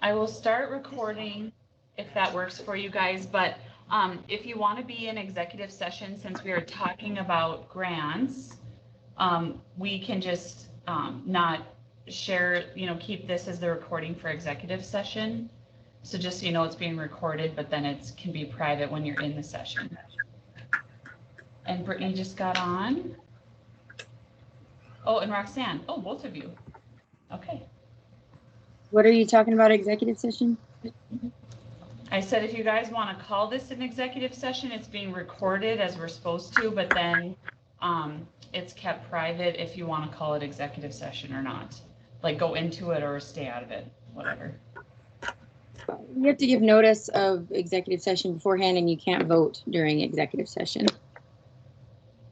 I will start recording if that works for you guys, but if you want to be in executive session, since we are talking about grants, we can just not share, keep this as the recording for executive session. So just so you know, it's being recorded, but then it can be private when you're in the session. And Brittany just got on. Oh, and Roxanne. Oh, both of you. Okay. What are you talking about, executive session? I said if you guys want to call this an executive session, it's being recorded as we're supposed to, but then it's kept private if you want to call it executive session or not. Like go into it or stay out of it, whatever. You have to give notice of executive session beforehand, and you can't vote during executive session.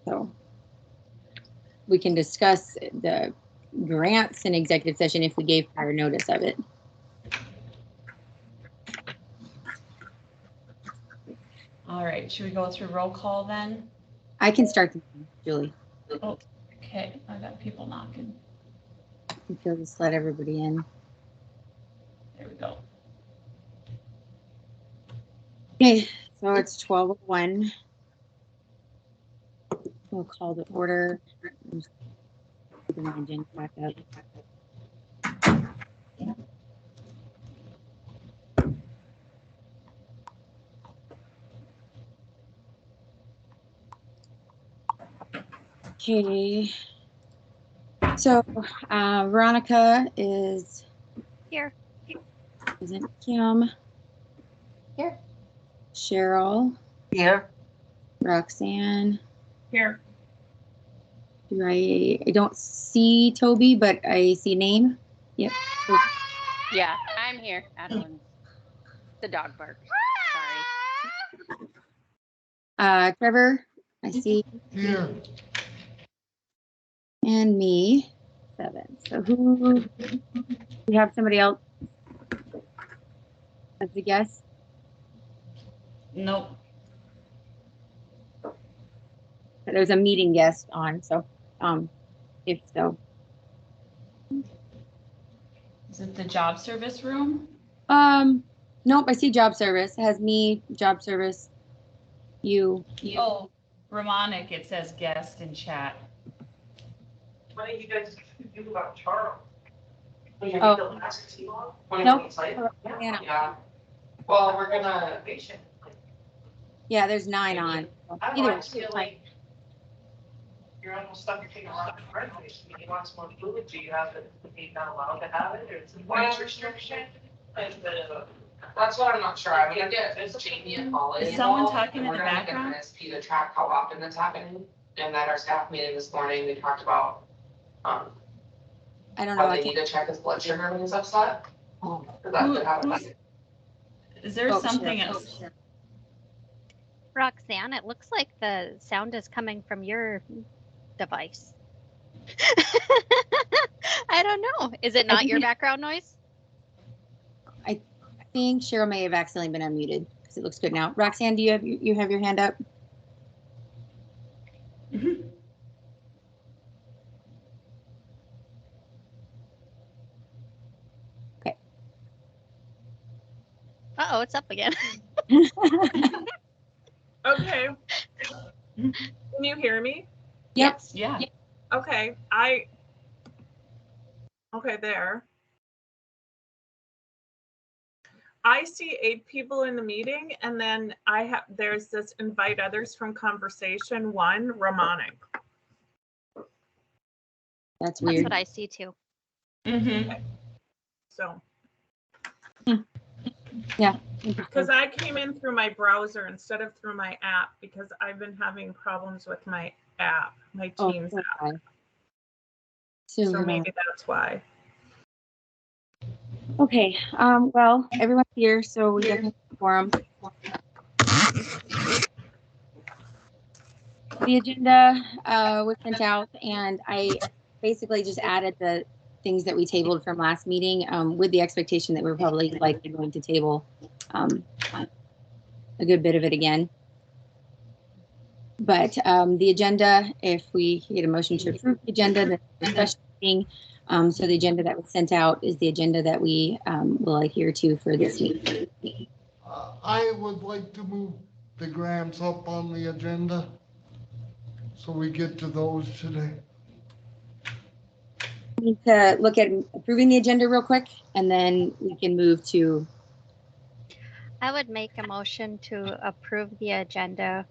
So we can discuss the grants in executive session if we gave prior notice of it. All right, should we go through roll call then? I can start, Julie. Oh, okay, I got people knocking. You can just let everybody in. There we go. Okay, so it's 12:01. We'll call the order. Open my agenda back up. Okay. So Veronica is here. Isn't Kim? Here. Cheryl. Here. Roxanne. Here. I don't see Toby, but I see name. Yep. Yeah, I'm here. Adeline. The dog bark. Sorry. Trevor, I see. Here. And me, 7. So who? We have somebody else as the guest? Nope. There's a meeting guest on, so if so. Is it the job service room? Nope, I see job service. It has me, job service, you. Oh, Ramonic, it says guest in chat. What did you guys do about Charles? Oh. Nope. Yeah. Well, we're gonna. Yeah, there's 9 on. I don't know, I just feel like you're almost stuck your finger on the hard place. I mean, you want some more food, do you have it, you're not allowed to have it, or it's a weight restriction? That's what I'm not sure. I'm gonna get Jamie and Holly. Is someone involved, talking and in the we're gonna background? get an SP to track how often that's happening. And at our staff meeting this morning, we talked about I don't know. how they need to check his blood sugar when he's upset. Oh. That could happen. Is there Oh, something sure. else? Sure. Roxanne, it looks like the sound is coming from your device. I don't know. Is it not your background noise? I think Cheryl may have accidentally been unmuted because it looks good now. Roxanne, do you have your hand up? Mhm. Okay. Uh-oh, it's up again. Okay. Can you hear me? Yep. Yeah. Okay, okay, there. I see 8 people in the meeting, and then there's this invite others from conversation 1, Ramonic. That's That's weird. what I see too. Mm-hmm. So. Yeah. Because I came in through my browser instead of through my app because I've been having problems with my app, my Teams app. Okay. So maybe that's why. Okay. Well, everyone's here, so we definitely forum. The agenda was sent out, and I basically just added the things that we tabled from last meeting, with the expectation that we're probably likely going to table a good bit of it again. But the agenda, if we get a motion to approve the agenda, then the special meeting. So the agenda that was sent out is the agenda that we will adhere to for this meeting. I would like to move the grants up on the agenda, so we get to those today. We need to look at approving the agenda real quick, and then we can move to, I would make a motion to approve the agenda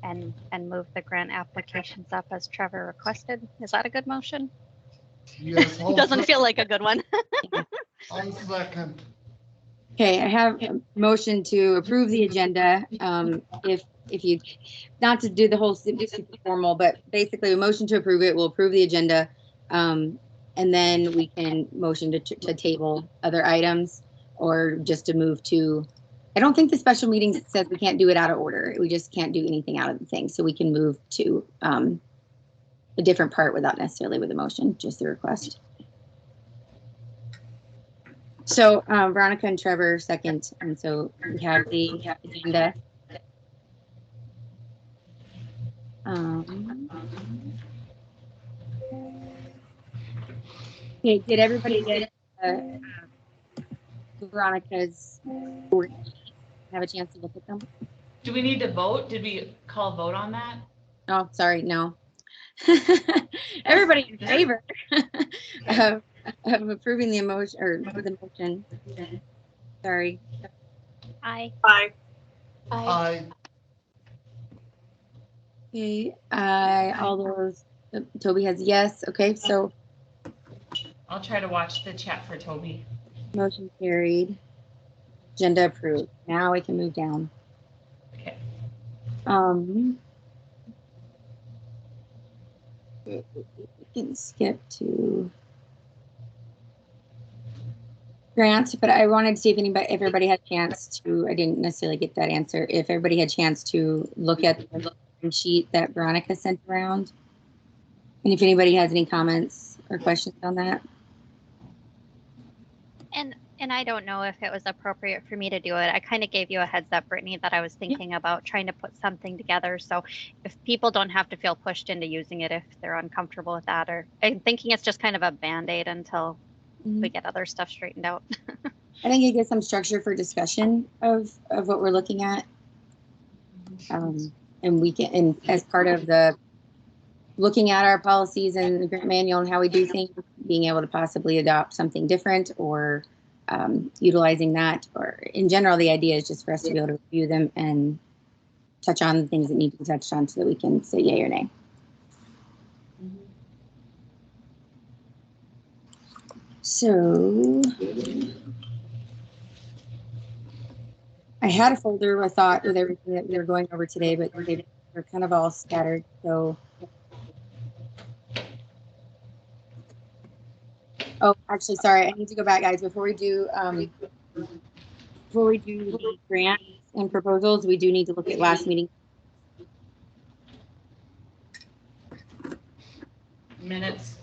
and move the grant applications up as Trevor requested. Is that a good motion? Yes, It doesn't feel like a good one. I'll second. okay, I have a motion to approve the agenda. If you, not to do the whole super formal, but basically a motion to approve it, we'll approve the agenda. And then we can motion to table other items or just to move to, I don't think the special meeting says we can't do it out of order. We just can't do anything out of the thing. So we can move to a different part without necessarily with a motion, just the request. So Veronica and Trevor second, and so we have the agenda. Okay, did everybody get Veronica's board have a chance to look at them? Do we need to vote? Did we call a vote on that? Oh, sorry, no. Everybody in favor of approving the emotion or the motion. Sorry. Aye. I, Okay, all those, Toby has yes. Okay, so I'll try to watch the chat for Toby. motion carried. Agenda approved. Now we can move down. Okay. We can skip to grants, but I wanted to see if everybody had a chance to, I didn't necessarily get that answer, if everybody had a chance to look at the sheet that Veronica sent around. And if anybody has any comments or questions on that. And I don't know if it was appropriate for me to do it. I kind of gave you a heads up, Brittany, that I was thinking about trying to put something together. So if people don't have to feel pushed into using it if they're uncomfortable with that, or I'm thinking it's just kind of a Band-Aid until we get other stuff straightened out. I think it gives some structure for discussion of what we're looking at. And we can, and as part of the looking at our policies and the grant manual and how we do things, being able to possibly adopt something different or utilizing that, or in general, the idea is just for us to be able to review them and touch on the things that need to be touched on so that we can say yay or nay. So I had a folder, I thought, with everything that we were going over today, but they're kind of all scattered. So, oh, actually, sorry, I need to go back, guys. Before we do the grants and proposals, we do need to look at last meeting. Minutes.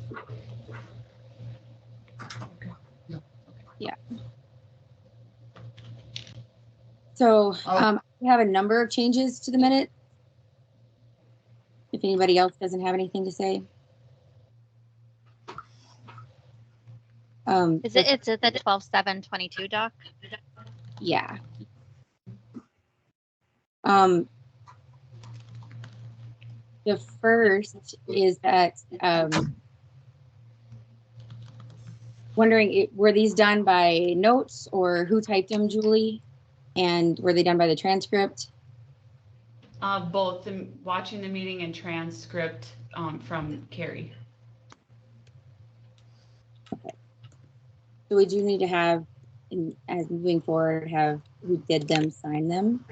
Yeah. So we have a number of changes to the minute. If anybody else doesn't have anything to say. Is it the 12/7/22 doc? Yeah. The first is that wondering, were these done by notes or who typed them, Julie? And were they done by the transcript? Both watching the meeting and transcript from Carrie. Okay. So we do need to have, as moving forward, have who did them sign them.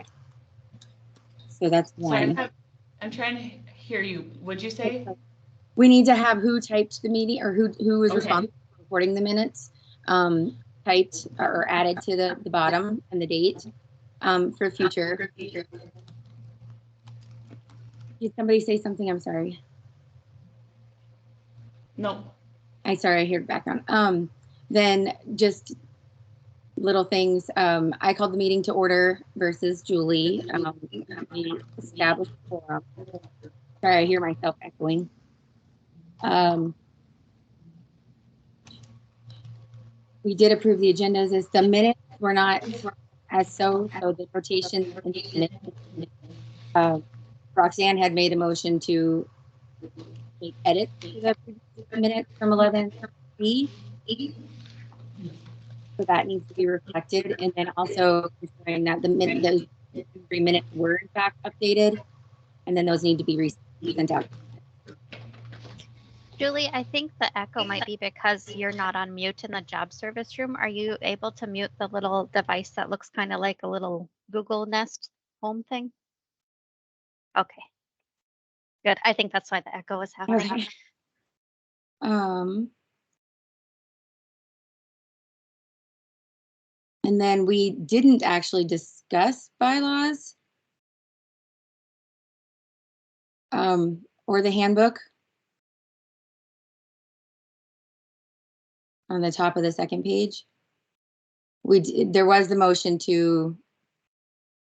So that's one. Sorry, I'm trying to hear you. What'd you say? We need to have who typed the meeting or who was Okay. responsible for recording the minutes typed or added to the bottom and the date for future. Did somebody say something? I'm sorry. No. I heard background. Then just little things. I called the meeting to order versus Julie. We established a quorum. Sorry, I hear myself echoing. We did approve the agendas as the minutes were not as so the rotation in the minutes. Roxanne had made a motion to make edits to the minutes from 11:30. So that needs to be reflected, and then also ensuring that those 3 minutes were in fact updated, and then those need to be sent out. Julie, I think the echo might be because you're not on mute in the job service room. Are you able to mute the little device that looks kind of like a little Google Nest home thing? Okay. Good. I think that's why the echo is happening. Okay. And then we didn't actually discuss bylaws or the handbook on the top of the second page. There was the motion to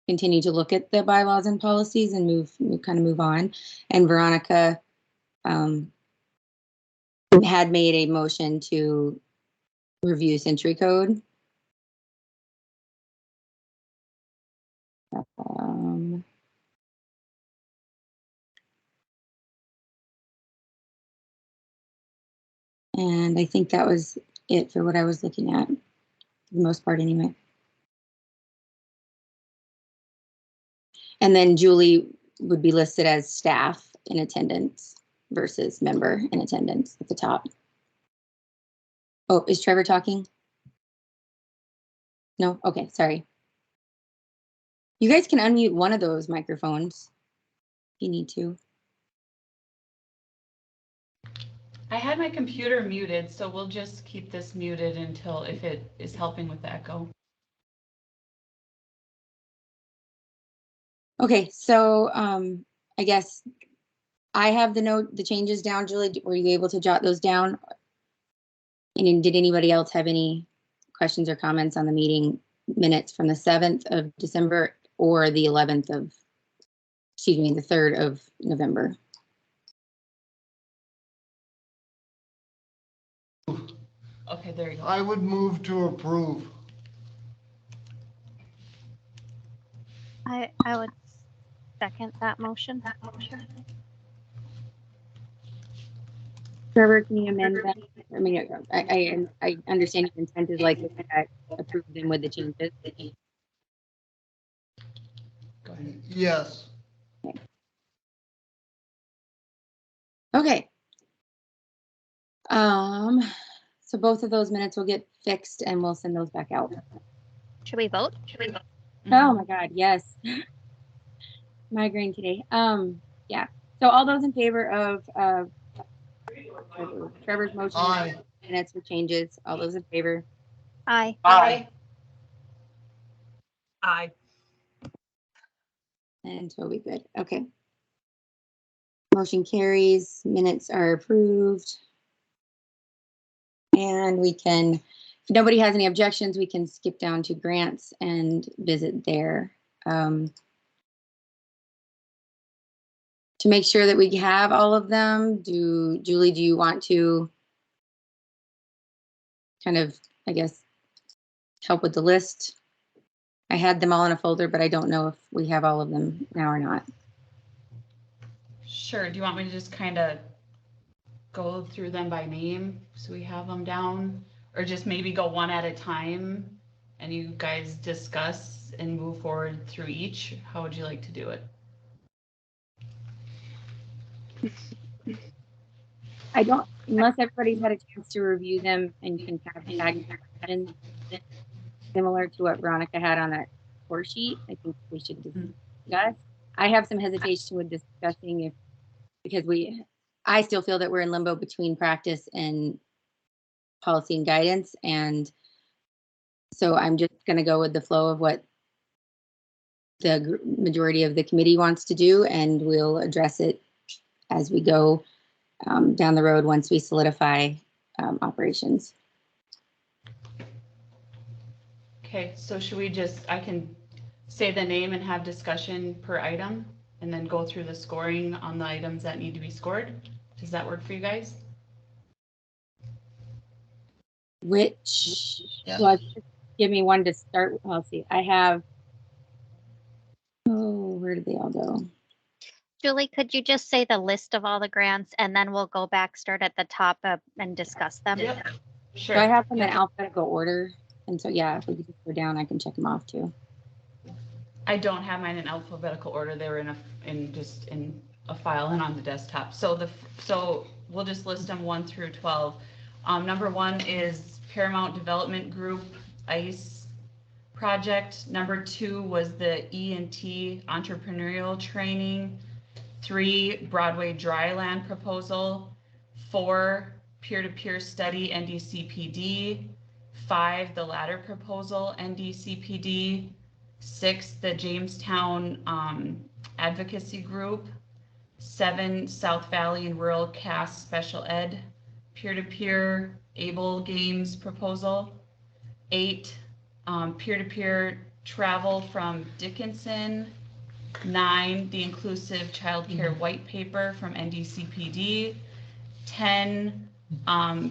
continue to look at the bylaws and policies and move on. And Veronica had made a motion to review Century Code. And I think that was it for what I was looking at, for the most part anyway. And then Julie would be listed as staff in attendance versus member in attendance at the top. Oh, is Trevor talking? No? Okay, sorry. You guys can unmute one of those microphones if you need to. I had my computer muted, so we'll just keep this muted until if it is helping with the echo. Okay, so I guess I have the changes down. Julie, were you able to jot those down? And did anybody else have any questions or comments on the meeting minutes from the 7th of December or the 11th of, excuse me, the 3rd of November? Okay, there you go. I would move to approve. I would second that motion. Trevor, can you amend that? I mean, I understand your intent is like approve them with the changes. Go ahead. Yes. Okay. So both of those minutes will get fixed and we'll send those back out. Should we vote? Oh my God, yes. Migraine today. Yeah. So all those in favor of Trevor's motion Aye. minutes with changes, all those in favor? Aye. Aye. Aye. And we'll be good. Okay. Motion carries, minutes are approved. And we can, if nobody has any objections, we can skip down to grants and visit there. To make sure that we have all of them, Julie, do you want to kind of, I guess, help with the list? I had them all in a folder, but I don't know if we have all of them now or not. Sure. Do you want me to just kind of go through them by name so we have them down? Or just maybe go one at a time and you guys discuss and move forward through each? How would you like to do it? I don't, unless everybody's had a chance to review them and you can kind of tag questions similar to what Veronica had on that score sheet, I think we should discuss. I have some hesitation with discussing because I still feel that we're in limbo between practice and policy and guidance. And so I'm just going to go with the flow of what the majority of the committee wants to do, and we'll address it as we go down the road once we solidify operations. Okay, so should we just, I can say the name and have discussion per item and then go through the scoring on the items that need to be scored? Does that work for you guys? Which, Yeah. well, give me one to start. I'll see. I have, oh, where did they all go? Julie, could you just say the list of all the grants and then we'll go back, start at the top and discuss them? Yep. Sure. So I have them in Yep. alphabetical order. And so, yeah, if we could just go down, I can check them off too. I don't have mine in alphabetical order. They were in a file and on the desktop. So so we'll just list them 1 through 12. Number 1 is Paramount Development Group ICE project. Number 2 was the E&T entrepreneurial training. 3, Broadway Dryland proposal. 4, peer-to-peer study NDCPD. 5, the ladder proposal NDCPD. 6, the Jamestown Advocacy Group. 7, South Valley and Rural Cass Special Ed peer-to-peer Able Games proposal. 8, peer-to-peer travel from Dickinson. 9, the Inclusive Childcare White Paper from NDCPD. 10,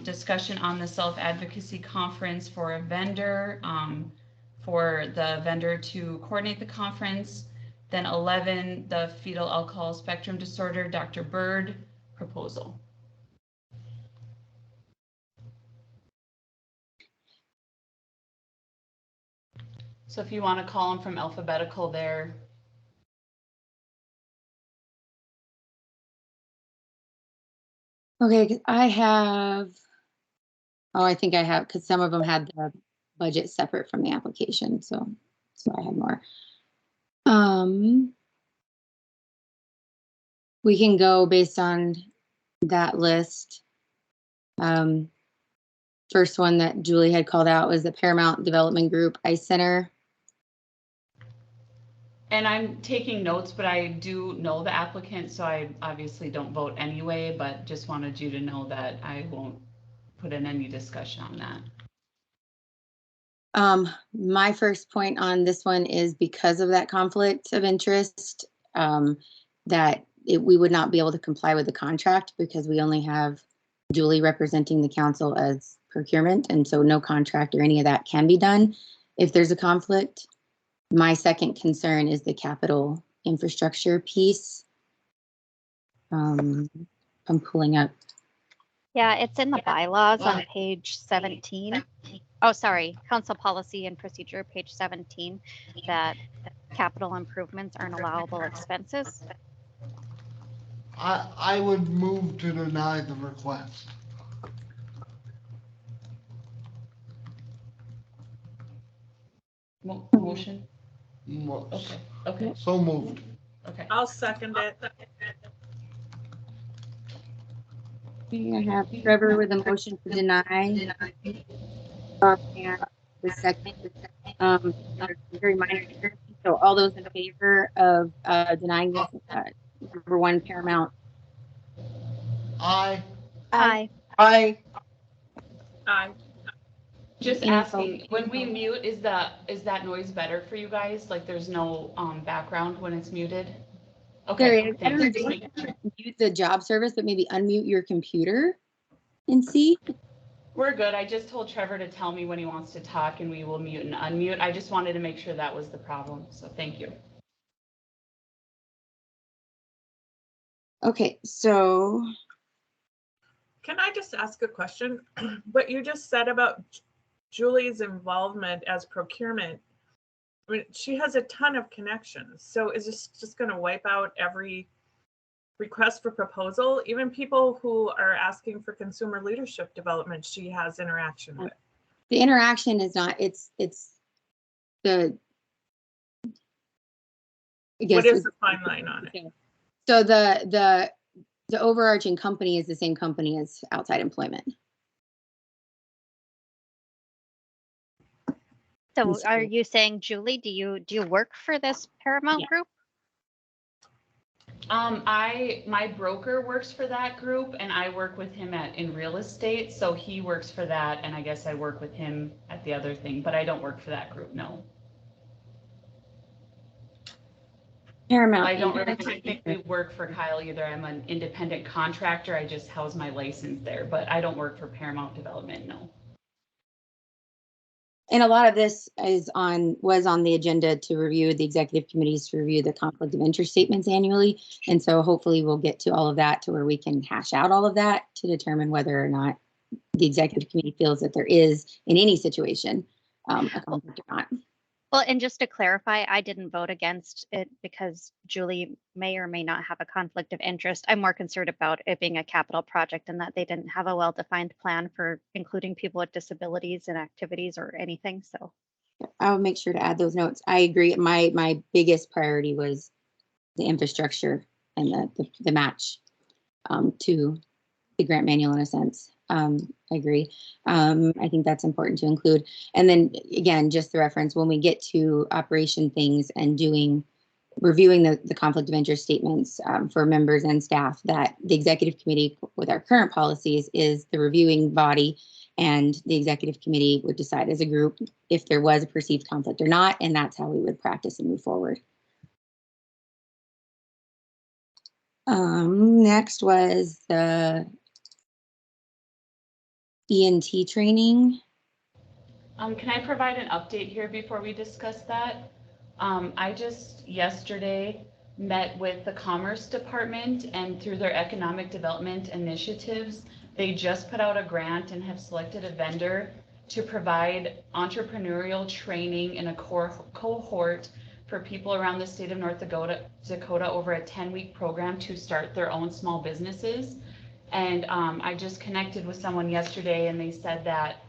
discussion on the self-advocacy conference for a vendor, for the vendor to coordinate the conference. Then 11, the fetal alcohol spectrum disorder, Dr. Bird proposal. So if you want to call them from alphabetical there. Okay, 'cause I have, oh, I think I have, because some of them had the budget separate from the application, so I had more. We can go based on that list. First one that Julie had called out was the Paramount Development Group ICE Center. And I'm taking notes, but I do know the applicant, so I obviously don't vote anyway, but just wanted you to know that I won't put in any discussion on that. My first point on this one is because of that conflict of interest, that we would not be able to comply with the contract because we only have Julie representing the council as procurement, and so no contract or any of that can be done if there's a conflict. My second concern is the capital infrastructure piece. I'm pulling up. Yeah, it's in the bylaws on page 17. Oh, sorry, council policy and procedure, page 17, that capital improvements aren't allowable expenses. I would move to deny the request. Motion? Mo- Okay, So moved. okay. I'll second it. I have Trevor with a motion to deny. And the second, very minor. So all those in favor of denying this, number 1 Paramount. Aye. Aye. Aye. Aye. Just Any asking, when we mute, is that noise better for you guys? Like there's no background when it's muted? Okay, There is. I don't know, thanks. do Just you making sure. mute the job service, but maybe unmute your computer and see? We're good. I just told Trevor to tell me when he wants to talk and we will mute and unmute. I just wanted to make sure that was the problem, so thank you. Okay, so Can I just ask a question? What you just said about Julie's involvement as procurement, I mean, she has a ton of connections. So is this just going to wipe out every request for proposal? Even people who are asking for consumer leadership development, she has interaction with. the interaction is not, it's the, I guess What is the fine line on it? So the overarching company is the same company as outside employment. So are you saying, Julie, do you work for this Paramount Yeah. Group? My broker works for that group and I work with him in real estate. So he works for that and I guess I work with him at the other thing, but I don't work for that group, no. Paramount. I don't really technically work for Kyle either. I'm an independent contractor. I just house my license there, but I don't work for Paramount Development, no. And a lot of this was on the agenda to review the executive committees to review the conflict of interest statements annually. And so hopefully we'll get to all of that to where we can hash out all of that to determine whether or not the executive committee feels that there is in any situation a conflict or not. Well, and just to clarify, I didn't vote against it because Julie may or may not have a conflict of interest. I'm more concerned about it being a capital project and that they didn't have a well-defined plan for including people with disabilities and activities or anything. So I'll make sure to add those notes. I agree. My biggest priority was the infrastructure and the match to the grant manual in a sense. I agree. I think that's important to include. And then again, just the reference when we get to operation things and reviewing the conflict of interest statements for members and staff, that the executive committee with our current policies is the reviewing body, and the executive committee would decide as a group if there was a perceived conflict or not, and that's how we would practice and move forward. Next was the ENT training. Can I provide an update here before we discuss that? I just yesterday met with the Commerce Department, and through their economic development initiatives, they just put out a grant and have selected a vendor to provide entrepreneurial training in a cohort for people around the state of North Dakota over a 10-week program to start their own small businesses. And I just connected with someone yesterday and they said that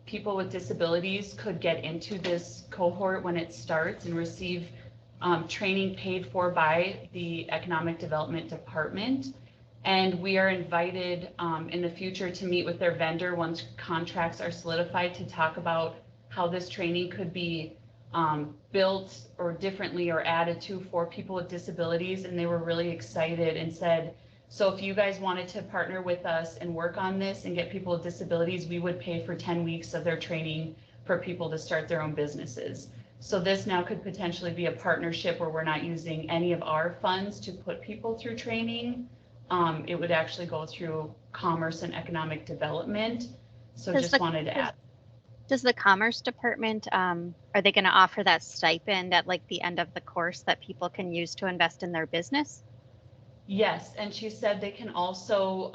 people with disabilities could get into this cohort when it starts and receive training paid for by the Economic Development Department. And we are invited in the future to meet with their vendor once contracts are solidified to talk about how this training could be built or differently or added to for people with disabilities. And they were really excited and said, so if you guys wanted to partner with us and work on this and get people with disabilities, we would pay for 10 weeks of their training for people to start their own businesses. So this now could potentially be a partnership where we're not using any of our funds to put people through training. It would actually go through Commerce and Economic Development. So just wanted to add. Does the Commerce Department, are they going to offer that stipend at like the end of the course that people can use to invest in their business? Yes, and she said they can also,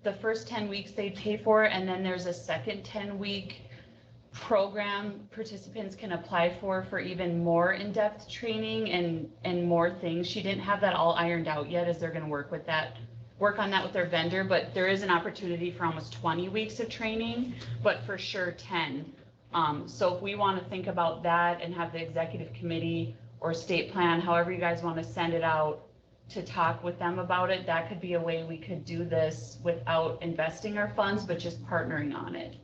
the first 10 weeks they pay for, and then there's a second 10-week program participants can apply for even more in-depth training and more things. She didn't have that all ironed out yet as they're going to work on that with their vendor, but there is an opportunity for almost 20 weeks of training, but for sure 10. So if we want to think about that and have the executive committee or state plan, however you guys want to send it out, to talk with them about it, that could be a way we could do this without investing our funds, but just partnering on it.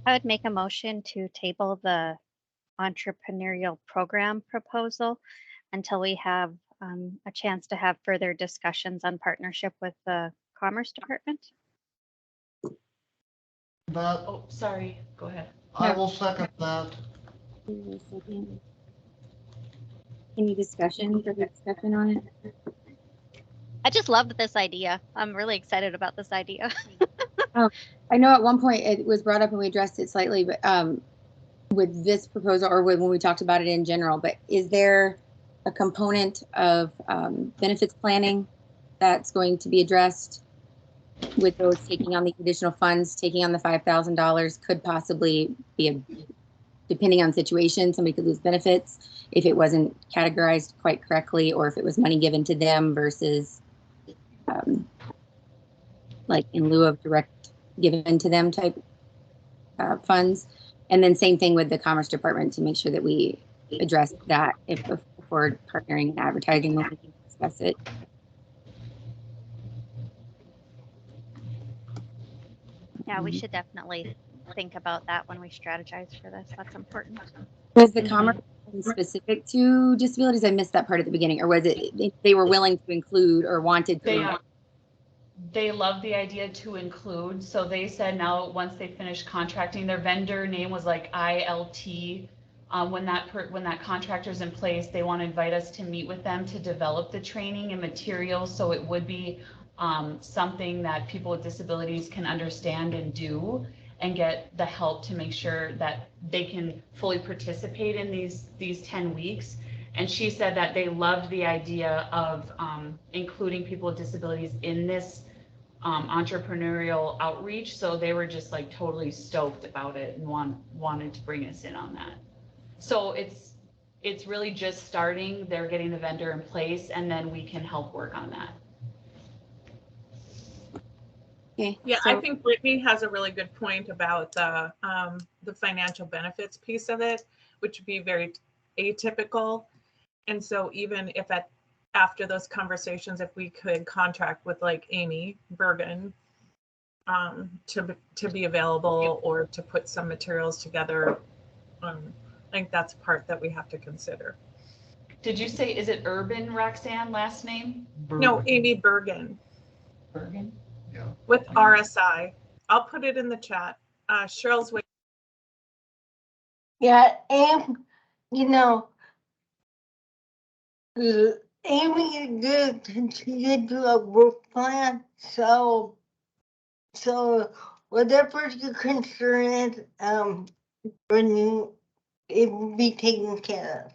I would make a motion to table the entrepreneurial program proposal until we have a chance to have further discussions on partnership with the Commerce Department. That, Oh, sorry, go ahead. I will second that. Any discussion on it? I just loved this idea. I'm really excited about this idea. I know at one point it was brought up and we addressed it slightly, but with this proposal or when we talked about it in general, but is there a component of benefits planning that's going to be addressed with those taking on the additional funds, taking on the $5,000 could possibly be depending on situation, somebody could lose benefits if it wasn't categorized quite correctly, or if it was money given to them versus like in lieu of direct given to them type funds. And then same thing with the Commerce Department to make sure that we address that if before partnering and advertising when we can discuss it. Yeah, we should definitely think about that when we strategize for this. That's important. Does the Commerce specific to disabilities? I missed that part at the beginning, or was it they were willing to include or wanted They to? are. They love the idea to include, so they said now, once they finish contracting, their vendor name was like ILT. When that contractor's in place, they want to invite us to meet with them to develop the training and materials, so it would be something that people with disabilities can understand and do, and get the help to make sure that they can fully participate in these 10 weeks. And she said that they loved the idea of including people with disabilities in this entrepreneurial outreach. So they were just like totally stoked about it and wanted to bring us in on that. So it's really just starting. They're getting the vendor in place, and then we can help work on that. Okay. Yeah, so- I think Brittany has a really good point about the financial benefits piece of it, which would be very atypical. And so even if after those conversations, if we could contract with like Amy Bergen to be available or to put some materials together, I think that's a part that we have to consider. Did you say, is it Urban, Roxanne, last name? No, Amy Bergen Bergen? Yeah. with RSI. I'll put it in the chat. Cheryl's waiting. Yeah, and you know, Amy is good. She did do a work plan, so whatever your concern is, Brittany, it will be taken care of.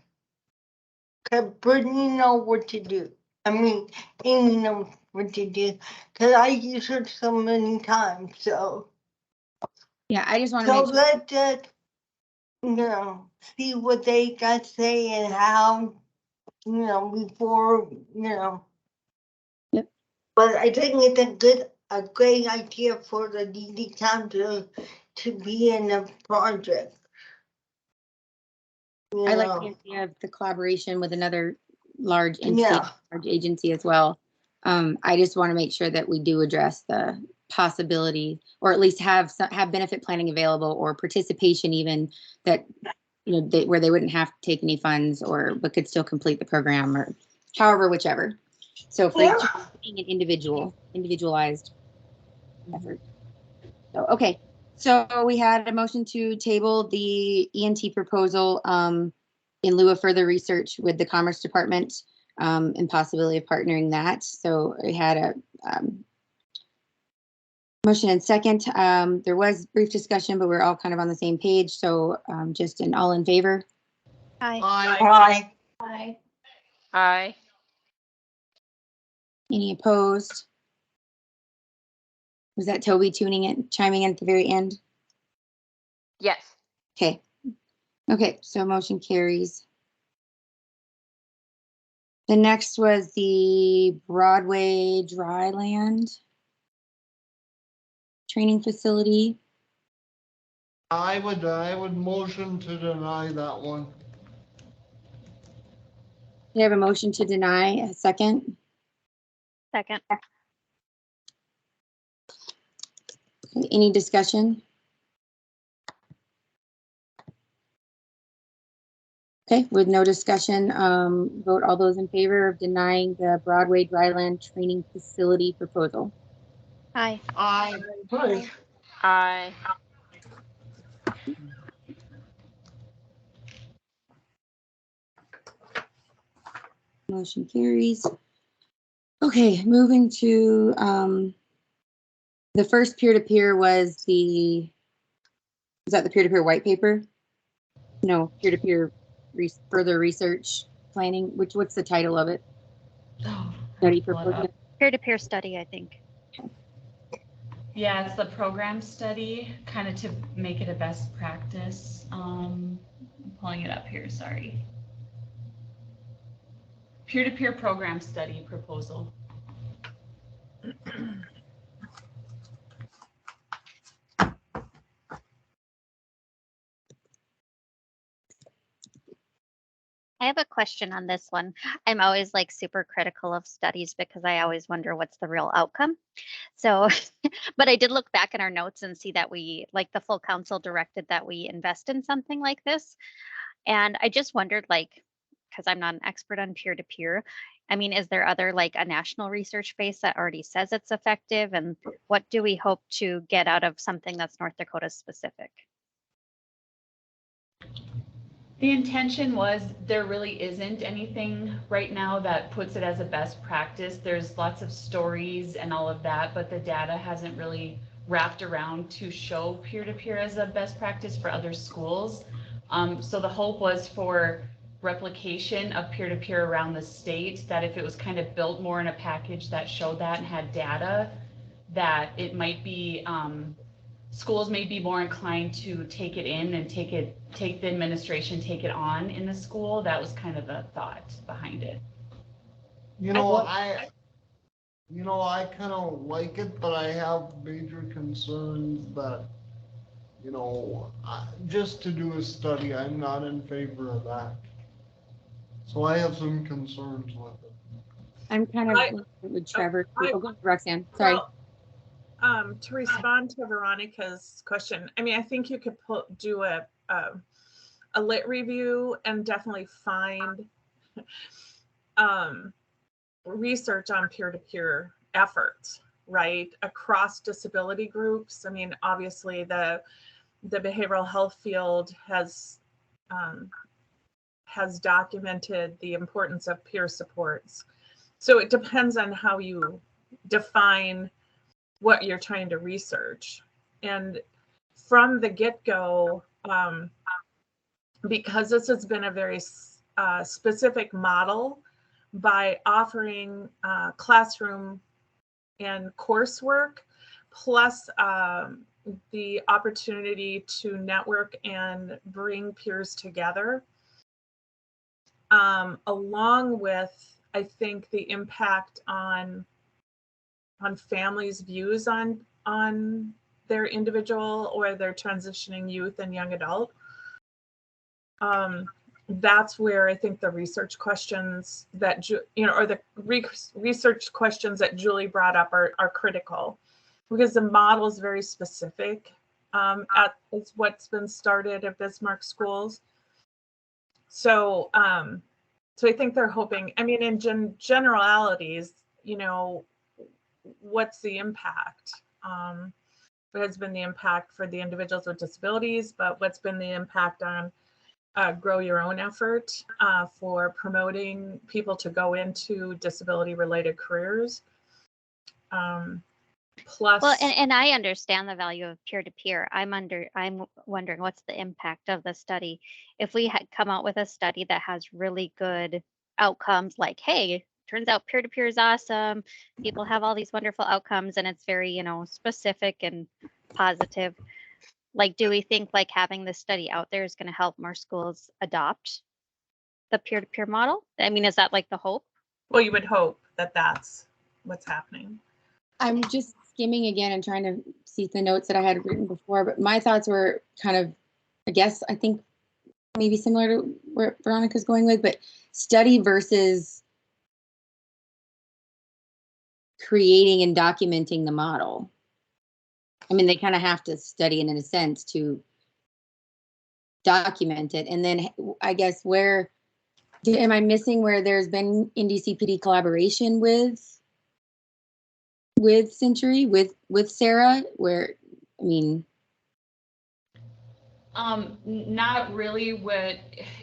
Cause Brittany know what to do. I mean, Amy knows what to do. Cause I used her so many times. So Yeah, I just want to so make sure. let's just, you know, see what they got to say and how, you know, before, you know. Yep. But I think it's a great idea for the DD town to be in the project. You I like the know. idea of the collaboration with another large entity, Yeah. large agency as well. I just want to make sure that we do address the possibility, or at least have benefit planning available, or participation even, that, you know, where they wouldn't have to take any funds, or but could still complete the program, or however, whichever. So for Yeah. being an individualized effort. So, okay. So we had a motion to table the ENT proposal in lieu of further research with the Commerce Department and possibility of partnering that. So we had a motion and second. There was brief discussion, but we're all kind of on the same page. So just an all in favor. Hi. Aye. Aye. Aye. Any opposed? Was that Toby chiming in at the very end? Yes. Okay. Okay, so motion carries. The next was the Broadway Dryland training facility. I would motion to deny that one. Do you have a motion to deny? A second? Second. Any discussion? Okay, with no discussion, vote all those in favor of denying the Broadway Dryland training facility proposal. Hi. Aye. Aye. Motion carries. Okay, moving to the first peer-to-peer was the peer-to-peer white paper? No, peer-to-peer further research planning. What's the title of it? Study proposal. Peer-to-peer study, I think. Yeah, it's the program study, kind of to make it a best practice. I'm pulling it up here, sorry. Peer-to-peer program study proposal. I have a question on this one. I'm always like super critical of studies because I always wonder what's the real outcome. So, but I did look back in our notes and see that we, like the full council directed that we invest in something like this. And I just wondered, like, because I'm not an expert on peer-to-peer, I mean, is there other, like, a national research base that already says it's effective? And what do we hope to get out of something that's North Dakota specific? The intention was there really isn't anything right now that puts it as a best practice. There's lots of stories and all of that, but the data hasn't really wrapped around to show peer-to-peer as a best practice for other schools. So the hope was for replication of peer-to-peer around the state, that if it was kind of built more in a package that showed that and had data, that it might be, schools may be more inclined to take it in and take the administration, take it on in the school. That was kind of the thought behind it. You know, I kind of like it, but I have major concerns that, just to do a study, I'm not in favor of that. So I have some concerns with it. I'm kind of with Trevor. Oh, go ahead, Roxanne. Sorry. Well, to respond to Veronica's question, I mean, I think you could do a lit review and definitely find research on peer-to-peer efforts, right, across disability groups. I mean, obviously the behavioral health field has documented the importance of peer supports. So it depends on how you define what you're trying to research. And from the get-go, because this has been a very specific model, by offering classroom and coursework, plus the opportunity to network and bring peers together, along with, I think, the impact on families' views on their individual or their transitioning youth and young adult. That's where I think the research questions that, or the research questions that Julie brought up are critical, because the model is very specific. It's what's been started at Bismarck schools. So, so I think they're hoping, I mean, in generalities, what's the impact? What has been the impact for the individuals with disabilities, but what's been the impact on Grow Your Own effort for promoting people to go into disability-related careers? Plus, Well, and I understand the value of peer-to-peer. I'm wondering what's the impact of the study. If we had come out with a study that has really good outcomes, like, hey, turns out peer-to-peer is awesome, people have all these wonderful outcomes, and it's very, specific and positive. Like, do we think like having this study out there is going to help more schools adopt the peer-to-peer model? I mean, is that like the hope? well, you would hope that that's what's happening. I'm just skimming again and trying to see the notes that I had written before, but my thoughts were kind of, I think maybe similar to where Veronica's going with, but study versus creating and documenting the model. I mean, they kind of have to study it in a sense to document it. And then I guess am I missing where there's been NDCPD collaboration with Century, with Sarah, where, I mean. Not really.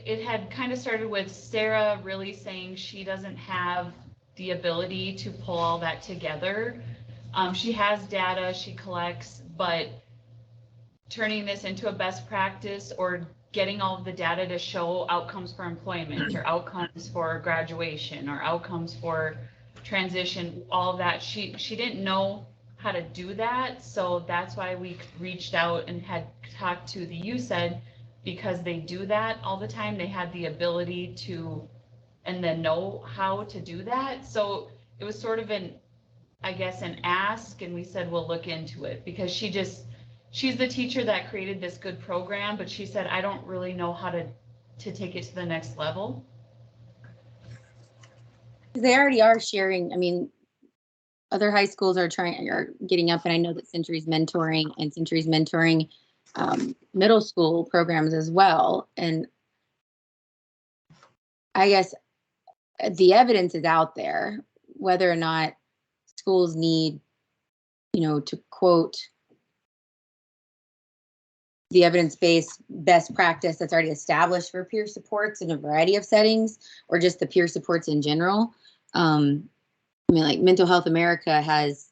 It had kind of started with Sarah really saying she doesn't have the ability to pull all that together. She has data she collects, but turning this into a best practice or getting all of the data to show outcomes for employment or outcomes for graduation or outcomes for transition, all of that, she didn't know how to do that. So that's why we reached out and had talked to the USED, because they do that all the time. They had the ability to and the know how to do that. So it was sort of an ask, and we said we'll look into it, because she's the teacher that created this good program, but she said I don't really know how to take it to the next level. They already are sharing. I mean, other high schools are getting up, and I know that Century's mentoring middle school programs as well. And I guess the evidence is out there, whether or not schools need, to quote the evidence-based best practice that's already established for peer supports in a variety of settings, or just the peer supports in general. Like Mental Health America has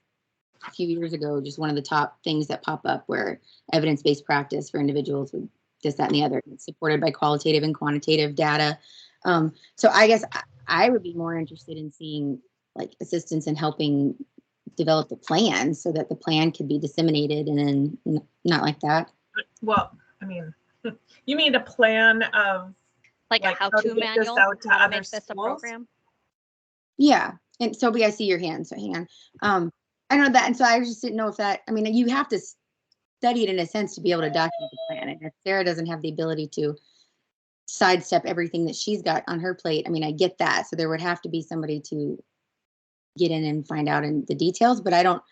a few years ago, just one of the top things that pop up where evidence-based practice for individuals with this, that, and the other, supported by qualitative and quantitative data. So I guess I would be more interested in seeing like assistance in helping develop the plan so that the plan could be disseminated, and then not like that. Well, I mean, you mean a plan of Like a how to how-to get this manual, out to how to other make this a schools? program? Yeah. And Toby, I see your hand, so hang on. I know that, and so I just didn't know if that, you have to study it in a sense to be able to document the plan. And if Sarah doesn't have the ability to sidestep everything that she's got on her plate, I get that. So there would have to be somebody to get in and find out in the details, but I don't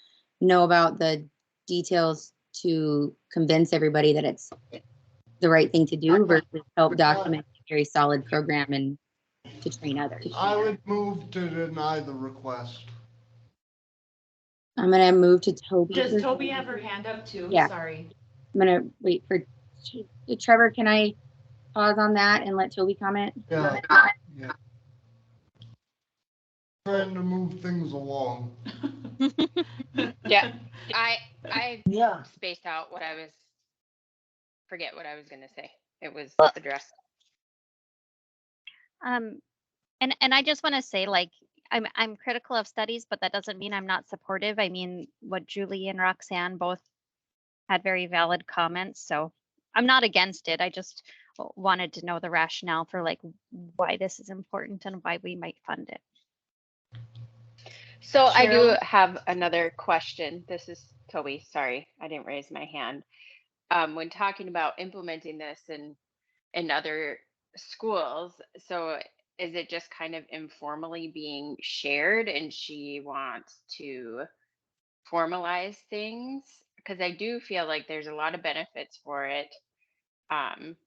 know about the details to convince everybody that it's the right thing to do versus help document a very solid program and to train others. I would move to deny the request. I'm gonna move to Toby. Does Toby have her hand up too? Yeah. Sorry. I'm gonna wait for Trevor. Can I pause on that and let Toby comment? Yeah. Trying to move things along. Yeah. I Yeah. spaced out forget what I was gonna say. It was addressed. And I just want to say, like, I'm critical of studies, but that doesn't mean I'm not supportive. I mean, what Julie and Roxanne both had very valid comments, so I'm not against it. I just wanted to know the rationale for like why this is important and why we might fund it. So I do Cheryl? have another question. This is Toby. Sorry, I didn't raise my hand. When talking about implementing this in other schools, so is it just kind of informally being shared and she wants to formalize things? Because I do feel like there's a lot of benefits for it. And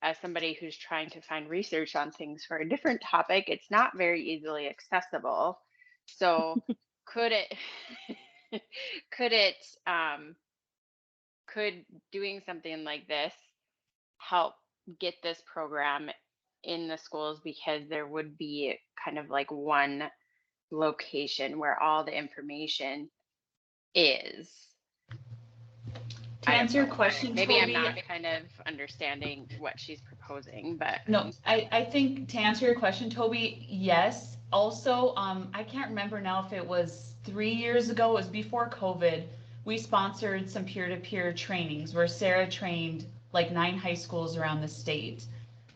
as somebody who's trying to find research on things for a different topic, it's not very easily accessible. So could it could doing something like this help get this program in the schools, because there would be kind of like one location where all the information is. To answer your question, Maybe Toby, I'm not kind of understanding what she's proposing, but no, I think to answer your question, Toby, yes. Also, I can't remember now if it was 3 years ago, it was before COVID, we sponsored some peer-to-peer trainings where Sarah trained like 9 high schools around the state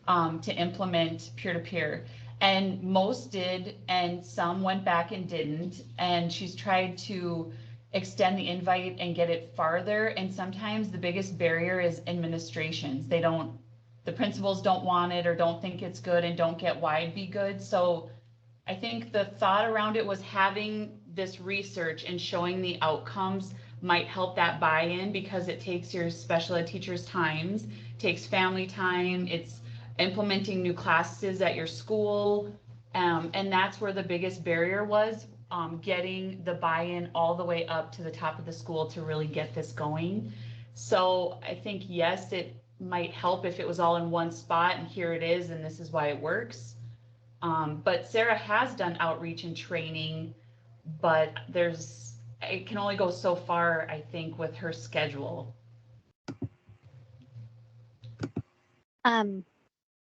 to implement peer-to-peer. And most did, and some went back and didn't. And she's tried to extend the invite and get it farther. And sometimes the biggest barrier is administrations. The principals don't want it or don't think it's good and don't get why it'd be good. So I think the thought around it was having this research and showing the outcomes might help that buy-in, because it takes your special ed teachers' times, takes family time, it's implementing new classes at your school. And that's where the biggest barrier was, getting the buy-in all the way up to the top of the school to really get this going. So I think, yes, it might help if it was all in one spot and here it is and this is why it works. But Sarah has done outreach and training, but it can only go so far, I think, with her schedule.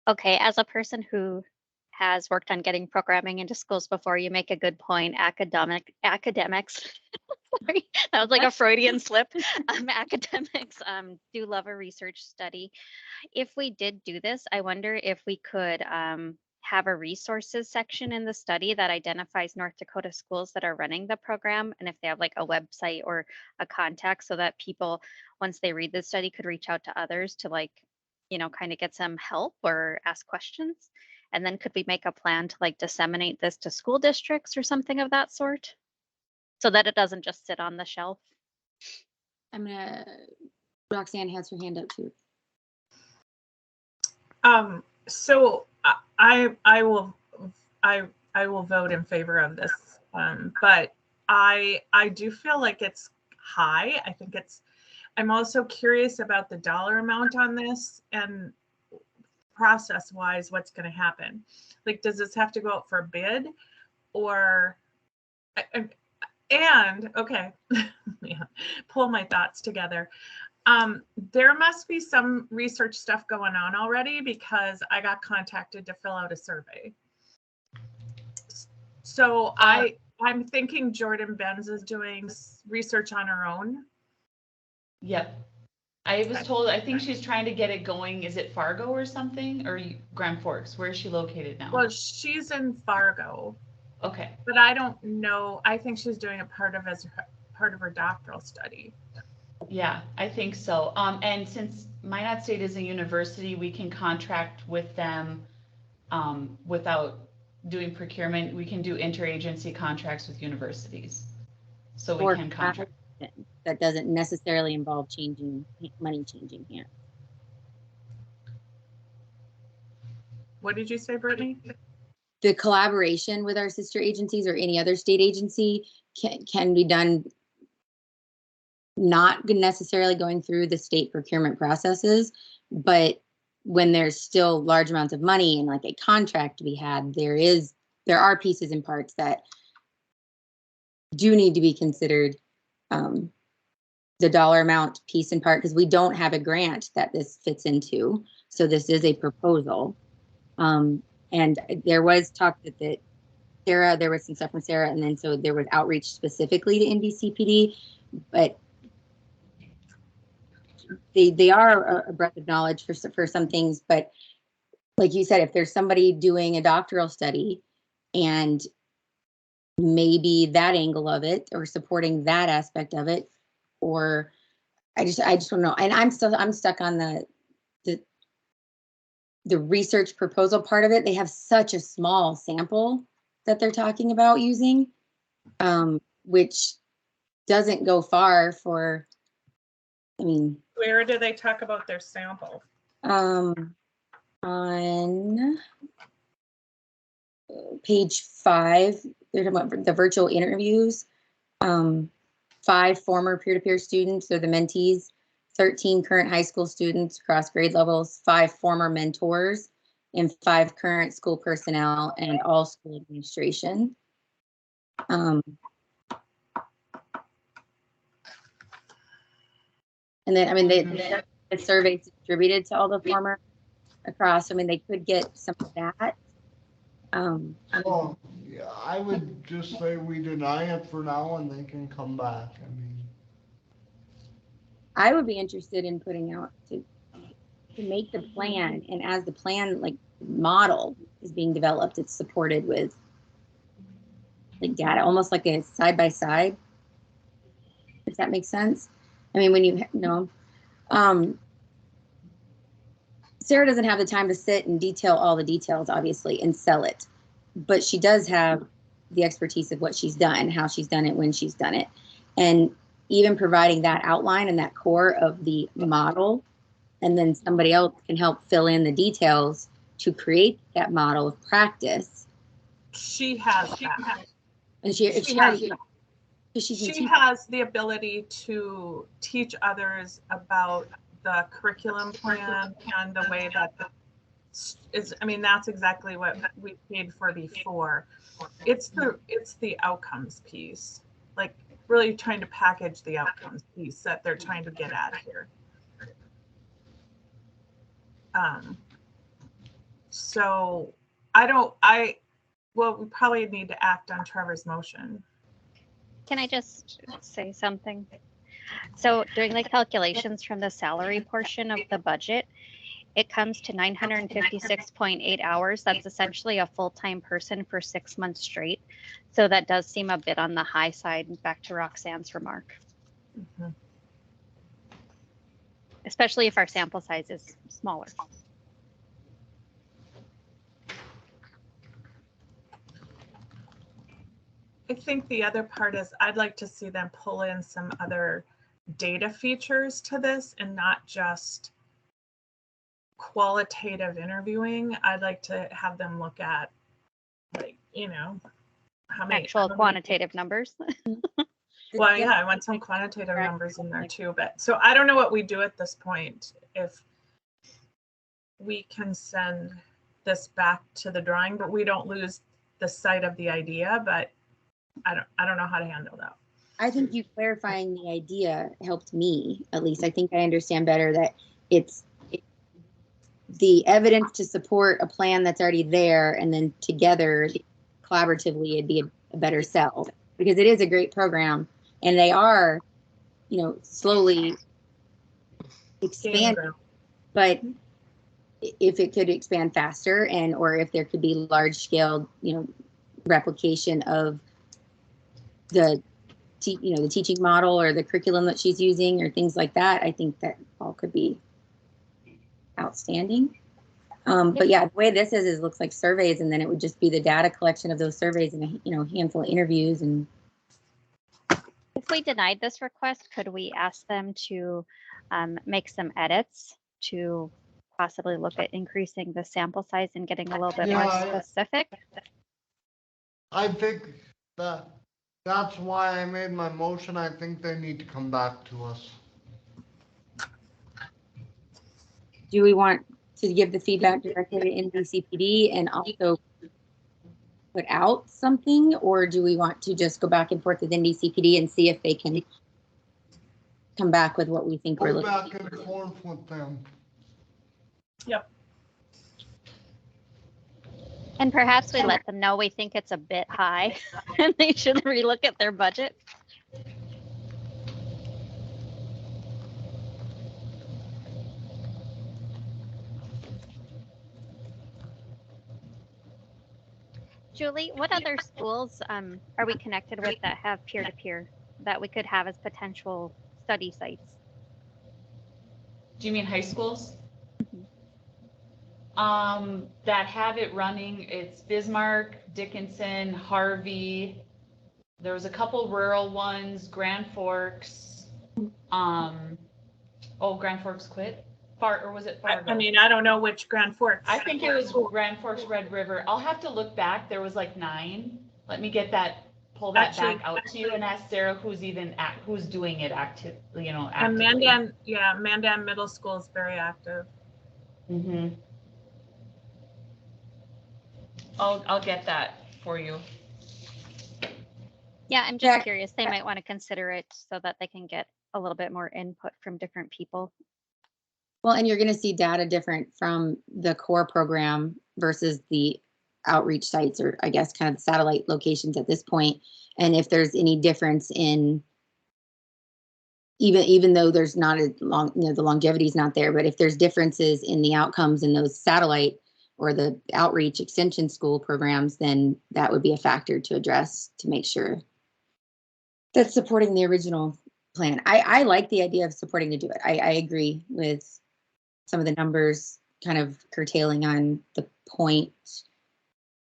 Okay, as a person who has worked on getting programming into schools before, you make a good point. Academics, sorry, that was like a Freudian slip. Academics do love a research study. If we did do this, I wonder if we could have a resources section in the study that identifies North Dakota schools that are running the program, and if they have like a website or a contact, so that people, once they read the study, could reach out to others to like, kind of get some help or ask questions. And then could we make a plan to like disseminate this to school districts or something of that sort, so that it doesn't just sit on the shelf? Roxanne has her hand up too. So I will vote in favor of this, but I do feel like it's high. I think I'm also curious about the dollar amount on this and process wise, what's going to happen. Like, does this have to go out for a bid, or and okay, yeah, pull my thoughts together. There must be some research stuff going on already, because I got contacted to fill out a survey. So I'm thinking Jordan Benz is doing research on her own. Yep. I was told, I think she's trying to get it going. Is it Fargo or something, or Grand Forks? Where is she located now? Well, she's in Fargo. Okay. But I don't know. I think she's doing it part of her doctoral study. Yeah, I think so. And since Minot State is a university, we can contract with them without doing procurement. We can do interagency contracts with universities. So we can contract. That doesn't necessarily involve money changing hands. What did you say, Brittany? The collaboration with our sister agencies or any other state agency can be done not necessarily going through the state procurement processes, but when there's still large amounts of money and like a contract to be had, there are pieces and parts that do need to be considered. The dollar amount piece and part, because we don't have a grant that this fits into. So this is a proposal. And there was talk that Sarah, there was some stuff from Sarah, and then so there was outreach specifically to NBCPD, but they are a breadth of knowledge for some things. But like you said, if there's somebody doing a doctoral study and maybe that angle of it or supporting that aspect of it, or I just don't know. And I'm stuck on the research proposal part of it. They have such a small sample that they're talking about using, which doesn't go far for, I mean. Where do they talk about their sample? On page 5, they're talking about the virtual interviews. 5 former peer-to-peer students, they're the mentees, 13 current high school students across grade levels, 5 former mentors, and 5 current school personnel and all school administration. And then, I mean, the survey's distributed to all the former across. I mean, they could get some of that. Well, yeah, I would just say we deny it for now and they can come back. I mean, I would be interested in putting out to make the plan, and as the plan like model is being developed, it's supported with like data, almost like a side by side. If that makes sense. I mean, when you know, Sarah doesn't have the time to sit and detail all the details, obviously, and sell it, but she does have the expertise of what she's done, how she's done it, when she's done it, and even providing that outline and that core of the model, and then somebody else can help fill in the details to create that model of practice. She has that. And she has the ability to teach others about the curriculum plan and the way that I mean, that's exactly what we paid for before. It's the outcomes piece, like really trying to package the outcomes piece that they're trying to get at here. So we probably need to act on Trevor's motion. Can I just say something? So doing the calculations from the salary portion of the budget, it comes to 956.8 hours. That's essentially a full-time person for 6 months straight. So that does seem a bit on the high side, back to Roxanne's remark. Mm-hmm. Especially if our sample size is smaller. I think the other part is I'd like to see them pull in some other data features to this and not just qualitative interviewing, I'd like to have them look at, like, you know, how many Actual quantitative numbers. Well, yeah, I want some quantitative numbers in there too, but so I don't know what we do at this point. If we can send this back to the drawing, but we don't lose the sight of the idea, but I don't know how to handle that. I think you clarifying the idea helped me, at least. I think I understand better that it's the evidence to support a plan that's already there, and then together, collaboratively, it'd be a better sell, because it is a great program, and they are, you know, slowly expanding. But if it could expand faster, and or if there could be large scale, you know, replication of the the teaching model or the curriculum that she's using or things like that, I think that all could be outstanding. But yeah, the way this is looks like surveys, and then it would just be the data collection of those surveys and a handful of interviews. And If we denied this request, could we ask them to make some edits to possibly look at increasing the sample size and getting a little bit more specific? I think that's why I made my motion. I think they need to come back to us. do we want to give the feedback directly to NBCPD and also put out something, or do we want to just go back and forth with NBCPD and see if they can come back with what we think we're Go looking back and forth with them. Yep. And perhaps we let them know we think it's a bit high and they should relook at their budget. Julie, what other schools are we connected with that have peer-to-peer that we could have as potential study sites? Do you mean high schools? That have it running? It's Bismarck, Dickinson, Harvey. There was a couple rural ones, Grand Forks. Grand Forks quit? Or was it Fargo? I mean, I don't know which Grand Forks. I think it was Grand Forks, Red River. I'll have to look back. There was like 9. Let me pull that back out to you and ask Sarah who's doing it actively, actively. And Mandan Middle School is very active. Mm-hmm. I'll get that for you. Yeah, I'm just curious. They might want to consider it so that they can get a little bit more input from different people. Well, and you're going to see data different from the core program versus the outreach sites, or I guess kind of the satellite locations at this point. And if there's any difference in, even though there's not a long, the longevity is not there, but if there's differences in the outcomes in those satellite or the outreach extension school programs, then that would be a factor to address to make sure that's supporting the original plan. I like the idea of supporting to do it. I agree with some of the numbers kind of curtailing on the point.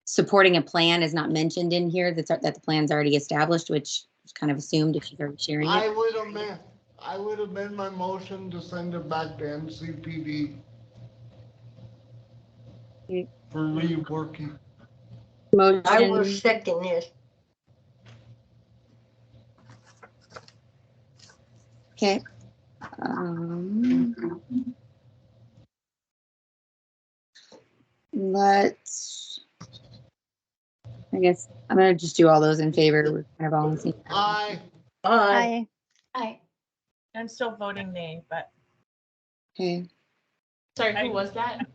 Supporting a plan is not mentioned in here, that the plan's already established, which is kind of assumed if she's already sharing it. I would amend my motion to send it back to NCPD for reworking. Motion. I will second this. Okay. I guess I'm gonna just do all those in favor. We're kind of all in the same. Aye. Aye. Aye. I'm still voting nay, but Okay. Sorry, who was that?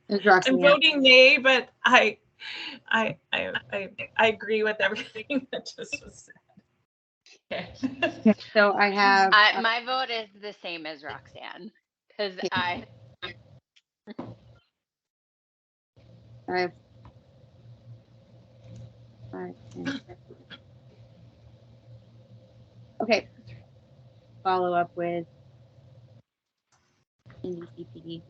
There's Roxanne. I'm voting nay, but I agree with everything that just was said. Okay. So I have. My vote is the same as Roxanne, because I have 5, 10. Okay. Follow up with NBCPD.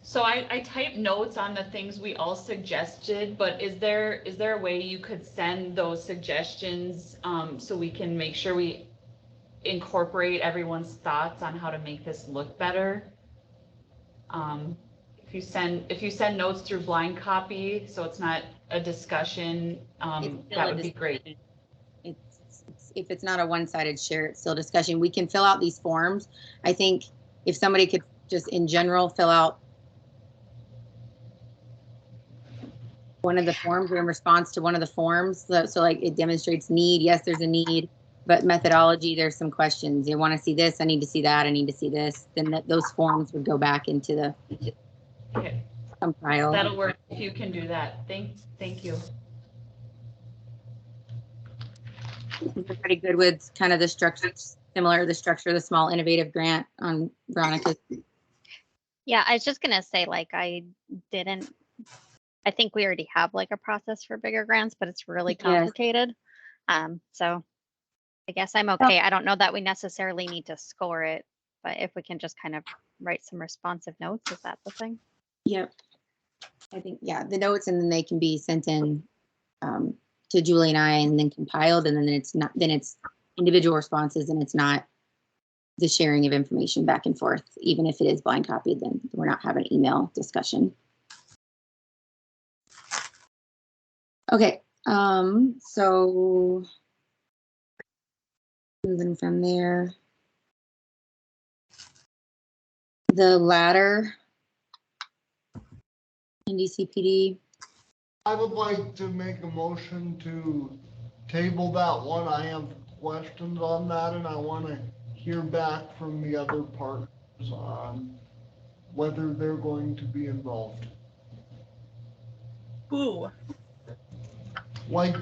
So I typed notes on the things we all suggested, but is there a way you could send those suggestions so we can make sure we incorporate everyone's thoughts on how to make this look better? If you send notes through blind copy, so it's not a discussion, It's still that a would be great. discussion. If it's not a one-sided share, it's still discussion. We can fill out these forms. I think if somebody could just in general fill out one of the forms or in response to one of the forms. So like it demonstrates need. Yes, there's a need, but methodology, there's some questions. You want to see this, I need to see that, I need to see this. Then those forms would go back into the Okay, compile. that'll work if you can do that. Thank you. We're pretty good with kind of the structure, similar to the structure of the small innovative grant on Veronica. Yeah, I was just gonna say, like, I think we already have like a process for bigger grants, but it's really Yes. complicated. So I guess I'm okay. I don't know that we necessarily need to score it, but if we can just kind of write some responsive notes, is that the thing? Yep. I think, yeah, the notes, and then they can be sent in to Julie and I, and then compiled, and then it's individual responses, and it's not the sharing of information back and forth. Even if it is blind copied, then we're not having email discussion. Okay, so moving from there, the ladder NDCPD. I would like to make a motion to table that one. I have questions on that, and I want to hear back from the other partners on whether they're going to be involved. Who? Like,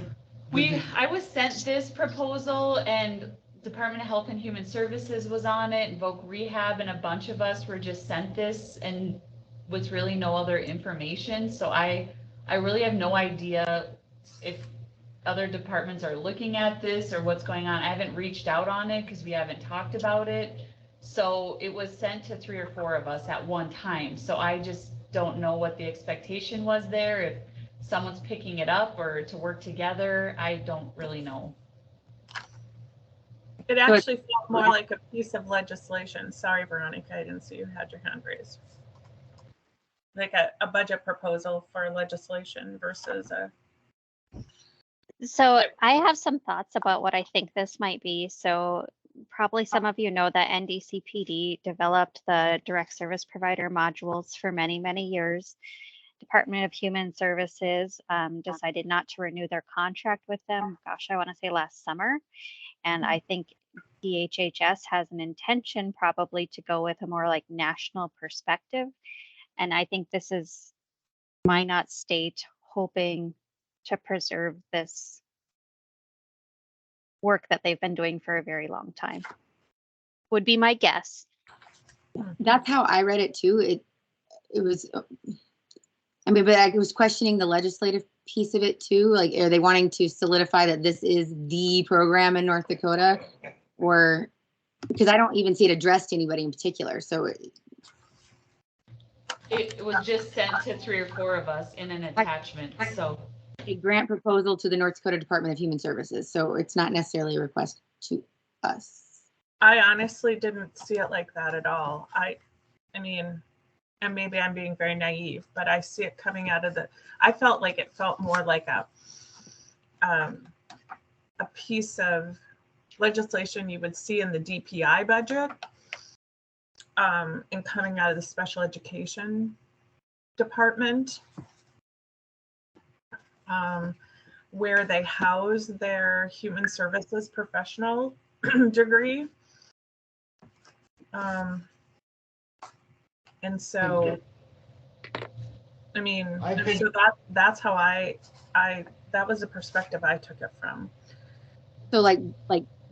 I was sent this proposal, and Department of Health and Human Services was on it, and Voc Rehab, and a bunch of us were just sent this, and with really no other information. So I really have no idea if other departments are looking at this or what's going on. I haven't reached out on it because we haven't talked about it. So it was sent to 3 or 4 of us at one time. So I just don't know what the expectation was there. If someone's picking it up or to work together, I don't really know. It actually felt more like a piece of legislation. Sorry, Veronica, I didn't see you had your hand raised. Like a budget proposal for legislation versus a. So I have some thoughts about what I think this might be. So probably some of you know that NDCPD developed the direct service provider modules for many, many years. Department of Human Services decided not to renew their contract with them. Gosh, I want to say last summer. And I think DHHS has an intention probably to go with a more like national perspective. And I think this is Minot State hoping to preserve this work that they've been doing for a very long time. Would be my guess. That's how I read it too. It was, I mean, but I was questioning the legislative piece of it too. Like, are they wanting to solidify that this is the program in North Dakota? Or, because I don't even see it addressed to anybody in particular. So It was just sent to 3 or 4 of us in an attachment, so. a grant proposal to the North Dakota Department of Human Services. So it's not necessarily a request to us. I honestly didn't see it like that at all. I mean, and maybe I'm being very naive, but I see it coming out of I felt like it felt more like a piece of legislation you would see in the DPI budget, and coming out of the special education department, where they house their human services professional degree. And so, I mean, so that's how that was the perspective I took it from. So like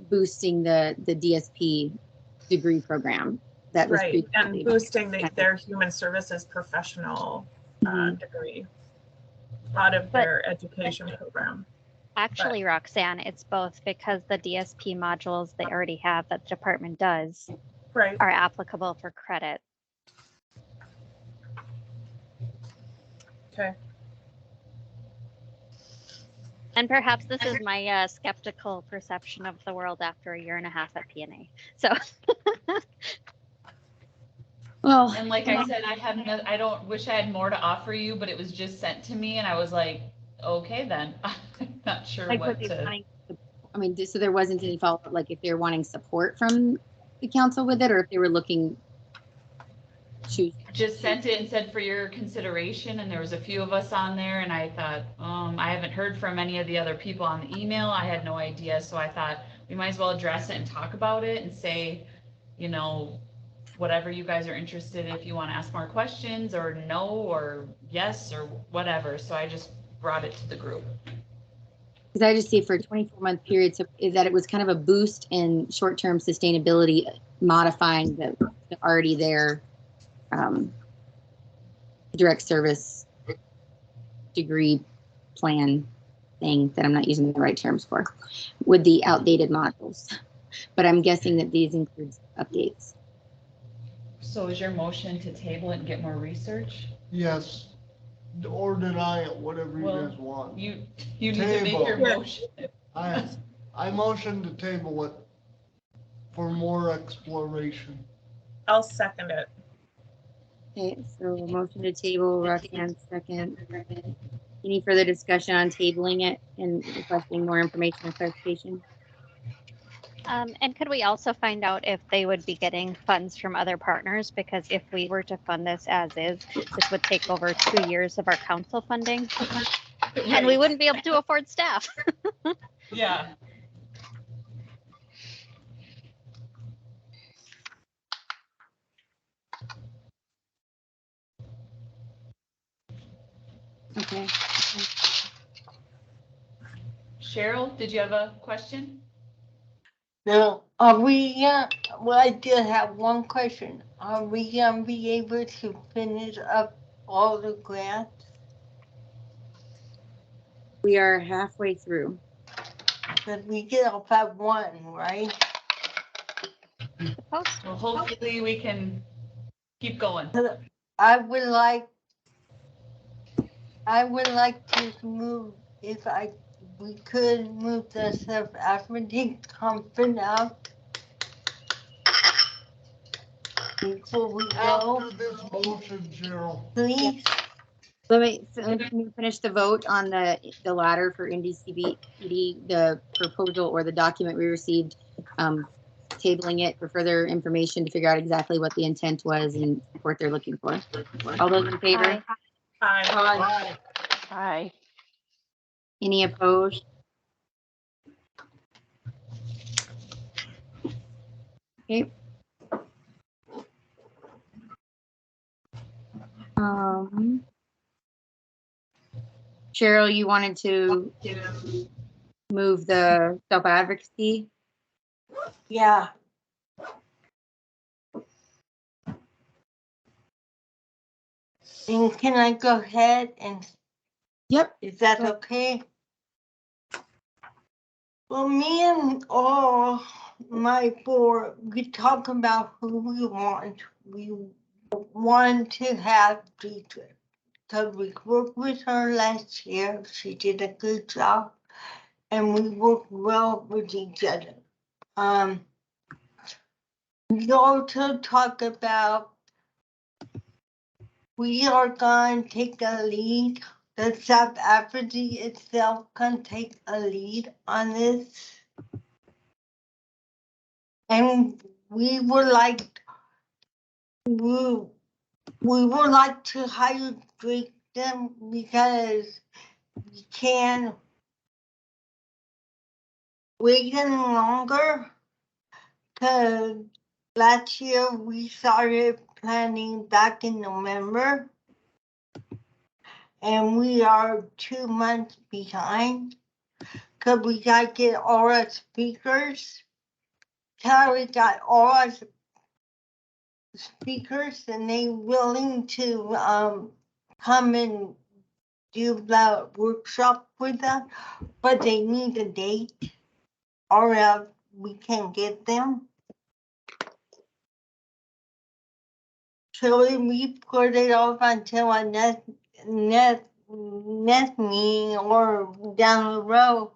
boosting the DSP degree program that was right, and boosting their human services professional degree out of their education program. Actually, Roxanne, it's both, because the DSP modules they already have that the department does are applicable for credit. Okay. And perhaps this is my skeptical perception of the world after a year and a half at PNA. So. Well, And like I said, I don't wish I had more to offer you, but it was just sent to me and I was like, okay, then. I'm not sure like what what they to. wanting, I mean, so there wasn't any follow-up, like if they're wanting support from the council with it, or if they were looking to. Just sent it and said for your consideration, and there was a few of us on there, and I thought, I haven't heard from any of the other people on the email. I had no idea, so I thought we might as well address it and talk about it and say, you know, whatever you guys are interested, if you want to ask more questions or no or yes or whatever. So I just brought it to the group. Because I just see for a 24-month period, so is that it was kind of a boost in short-term sustainability, modifying the already there direct service degree plan thing that I'm not using the right terms for, with the outdated modules. But I'm guessing that these include updates. So is your motion to table it and get more research? Yes, or deny it, whatever you Well, guys want. You need to make your Table. motion. I motion to table it for more exploration. I'll second it. Okay, so a motion to table, Roxanne second. Any further discussion on tabling it and requesting more information or clarification? And could we also find out if they would be getting funds from other partners? Because if we were to fund this as is, this would take over 2 years of our council funding. And we wouldn't be able to afford staff. Yeah. Okay. Cheryl, did you have a question? No, are we, well, I did have one question. Are we gonna be able to finish up all the grants? We are halfway through. Cause we get off at 1, right? Supposed Well, hopefully we can keep going. I would like to move, if we could move the South African conference out before we go, After this motion, Cheryl. please. Let me finish the vote on the ladder for NDCB, the proposal or the document we received, tabling it for further information to figure out exactly what the intent was and what they're looking for. All those in favor? Aye. Aye. Aye. Any opposed? Okay. Cheryl, you wanted to move the self-advocacy? Yeah. And can I go ahead and, Yep. is that okay? Well, me and all my board, we talk about who we want. We want to have Dietrich. Because we worked with her last year. She did a good job. And we worked well with each other. We also talk about we are going to take a lead. The South Africa itself can take a lead on this. And we would like to hire them because we can wait any longer. Because last year we started planning back in November. And we are 2 months behind. Because we got to get all our speakers. Terry got all our speakers and they willing to come and do the workshop with us, but they need a date or else we can't get them. So we put it off until our next meeting or down the road.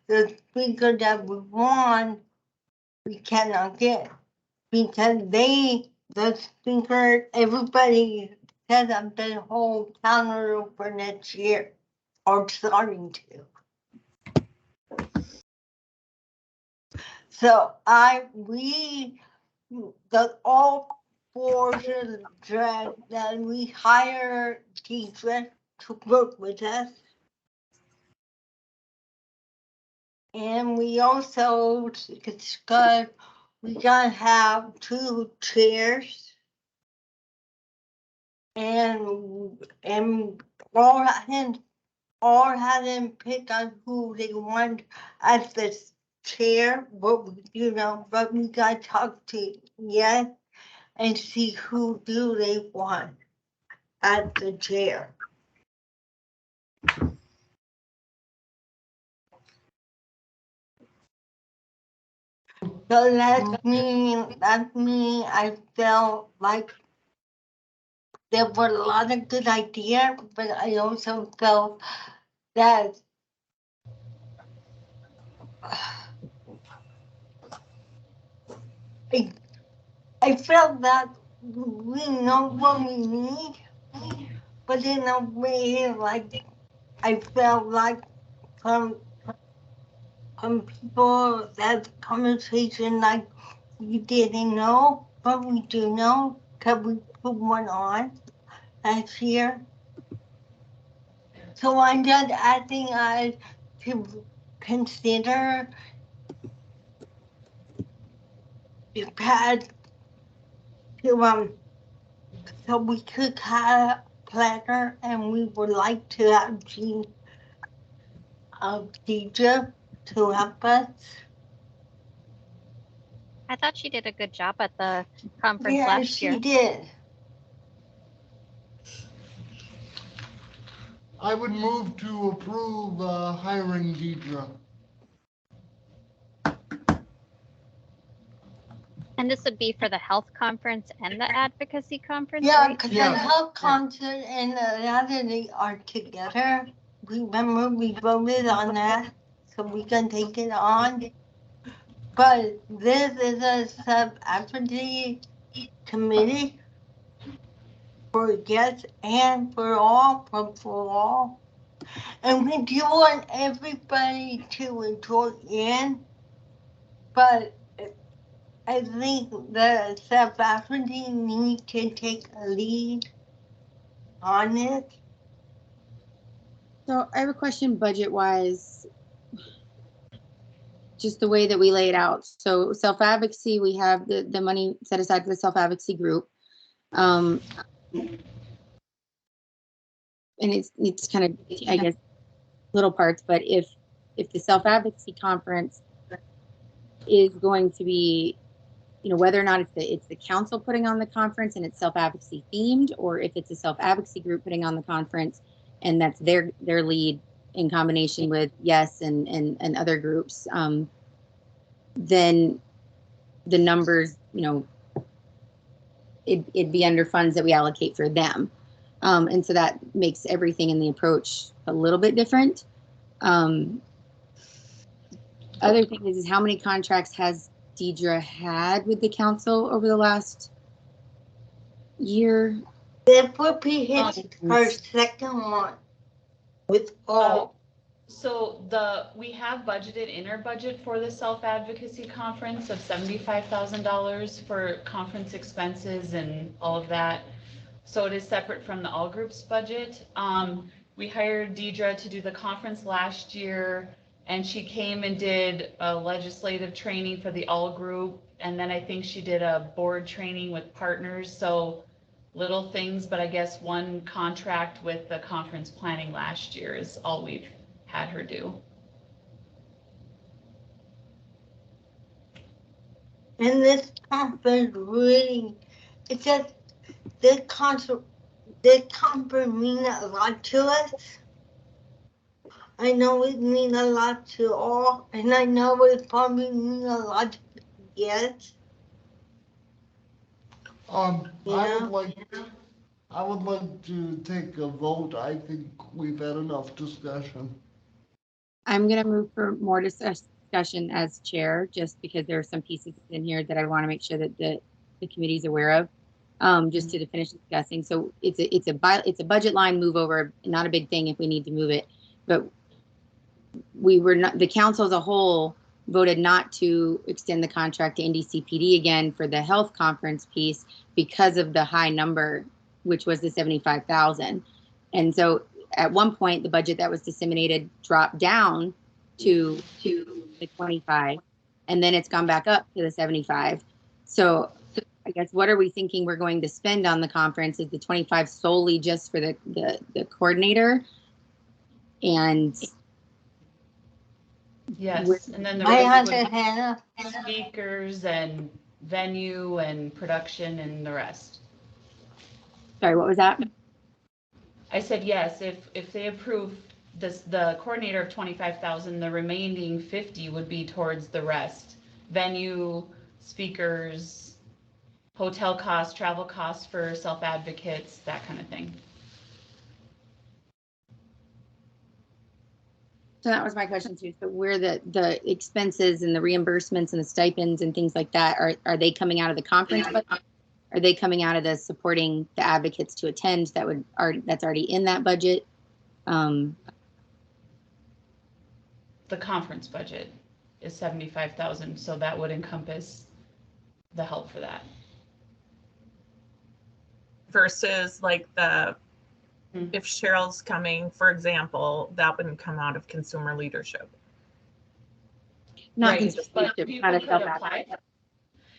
The speaker that we want, we cannot get because they the speaker, everybody says I've been whole calendar for next year, or starting to. So all forces that we hire teachers to work with us. And we also discussed we gotta have 2 chairs. And all had them pick on who they want as the chair, but we gotta talk to Yes and see who do they want as the chair. So that's me. I felt like there were a lot of good ideas, but I also felt that I felt that we know what we need, but in a way, like I felt like from people that conversation like we didn't know, but we do know because we put one on last year. So I'm just asking us to consider because so we could have a planner and we would like to have Jean teacher to help us. I thought she did a good job at the conference Yeah, last year. she did. I would move to approve hiring Deidre. And this would be for the health conference and the advocacy conference, Yeah, right? because Yeah. the health concert and the other are together. Remember we voted on that, so we can take it on. But this is a sub-advocacy committee for guests and for all. And we do want everybody to join in, but I think the sub-advocacy need to take a lead on it. So I have a question budget-wise, just the way that we lay it out. So self-advocacy, we have the money set aside for the self-advocacy group. And it's kind of, I guess, little parts, but if the self-advocacy conference is going to be, whether or not it's the council putting on the conference and it's self-advocacy themed, or if it's a self-advocacy group putting on the conference and that's their lead in combination with Yes and other groups, then the numbers, it'd be under funds that we allocate for them. And so that makes everything in the approach a little bit different. Other thing is how many contracts has Deidre had with the council over the last year? That would be her second one with all. So we have budgeted in our budget for the self-advocacy conference of $75,000 for conference expenses and all of that. So it is separate from the all groups budget. We hired Deidre to do the conference last year, and she came and did a legislative training for the all group. And then I think she did a board training with partners. So little things, but I guess one contract with the conference planning last year is all we've had her do. And this conference really, it's just, this conference means a lot to us. I know it means a lot to all, and I know it probably means a lot to Yes. I would like to take a vote. I think we've had enough discussion. I'm going to move for more discussion as chair, just because there are some pieces in here that I want to make sure that the committee's aware of. just to finish discussing. So it's a budget line move over, not a big thing if we need to move it. But the council as a whole voted not to extend the contract to NDCPD again for the health conference piece because of the high number, which was the 75,000. And so at one point, the budget that was disseminated dropped down to the 25, and then it's gone back up to the 75. So I guess what are we thinking we're going to spend on the conference? Is the 25 solely just for the coordinator? And Yes, and then the I rest had would to Hannah. be speakers and venue and production and the rest. sorry, what was that? I said yes, if they approve this, the coordinator of 25,000, the remaining 50 would be towards the rest. Venue, speakers, hotel costs, travel costs for self-advocates, that kind of thing. So that was my question too. So where the expenses and the reimbursements and the stipends and things like that, are they coming out of the conference budget? Are they coming out of the supporting the advocates to attend that's already in that budget? The conference budget is 75,000, so that would encompass the help for that. Versus like if Cheryl's coming, for example, that wouldn't come out of consumer leadership. Not Right, consistent, but not people a could self-advocate. apply.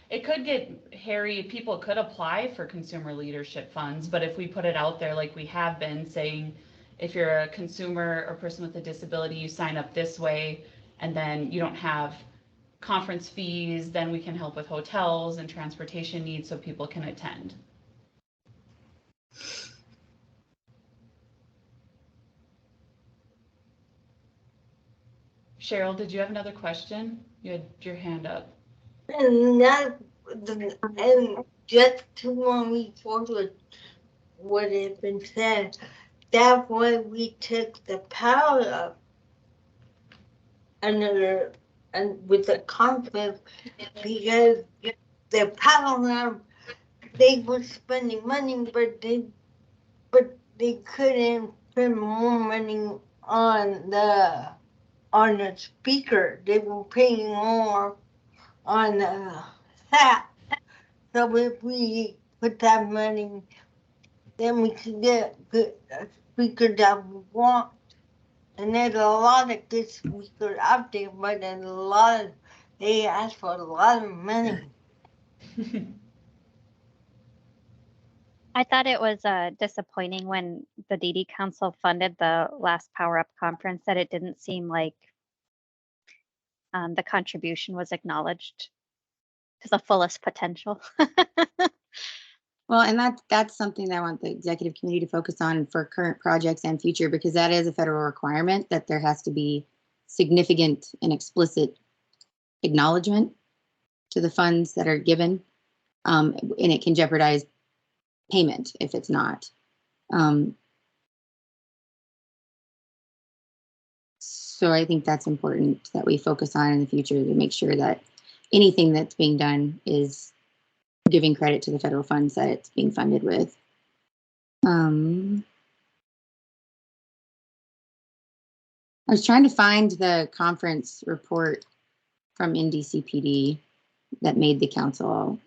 It could get hairy. People could apply for consumer leadership funds, but if we put it out there like we have been saying, if you're a consumer or person with a disability, you sign up this way, and then you don't have conference fees, then we can help with hotels and transportation needs so people can attend. Cheryl, did you have another question? You had your hand up. And and just to move forward what has been said, that's why we took the power up and with the conference, because the power up, they were spending money, but they couldn't spend more money on the speaker. They were paying more on the hat. So if we put that money, then we could get a speaker that we want. And there's a lot of good speakers out there, but they ask for a lot of money. I thought it was disappointing when the DD Council funded the last Power Up conference that it didn't seem like the contribution was acknowledged to the fullest potential. Well, and that's something that I want the executive committee to focus on for current projects and future, because that is a federal requirement that there has to be significant and explicit acknowledgement to the funds that are given, and it can jeopardize payment if it's not. So I think that's important that we focus on in the future to make sure that anything that's being done is giving credit to the federal funds that it's being funded with. I was trying to find the conference report from NDCPD that made the council.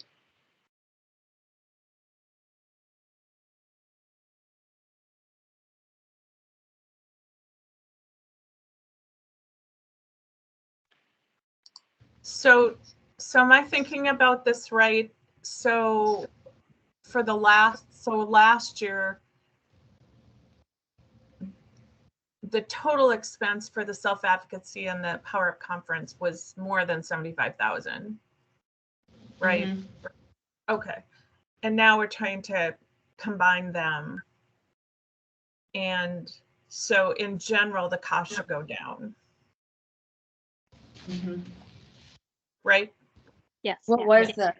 So am I thinking about this right? So last year, the total expense for the self-advocacy and the Power Up conference was more than 75,000, right? Mm-hmm. Okay. And now we're trying to combine them. And so in general, the cost should go down. Mm-hmm. Right? Yes. What was the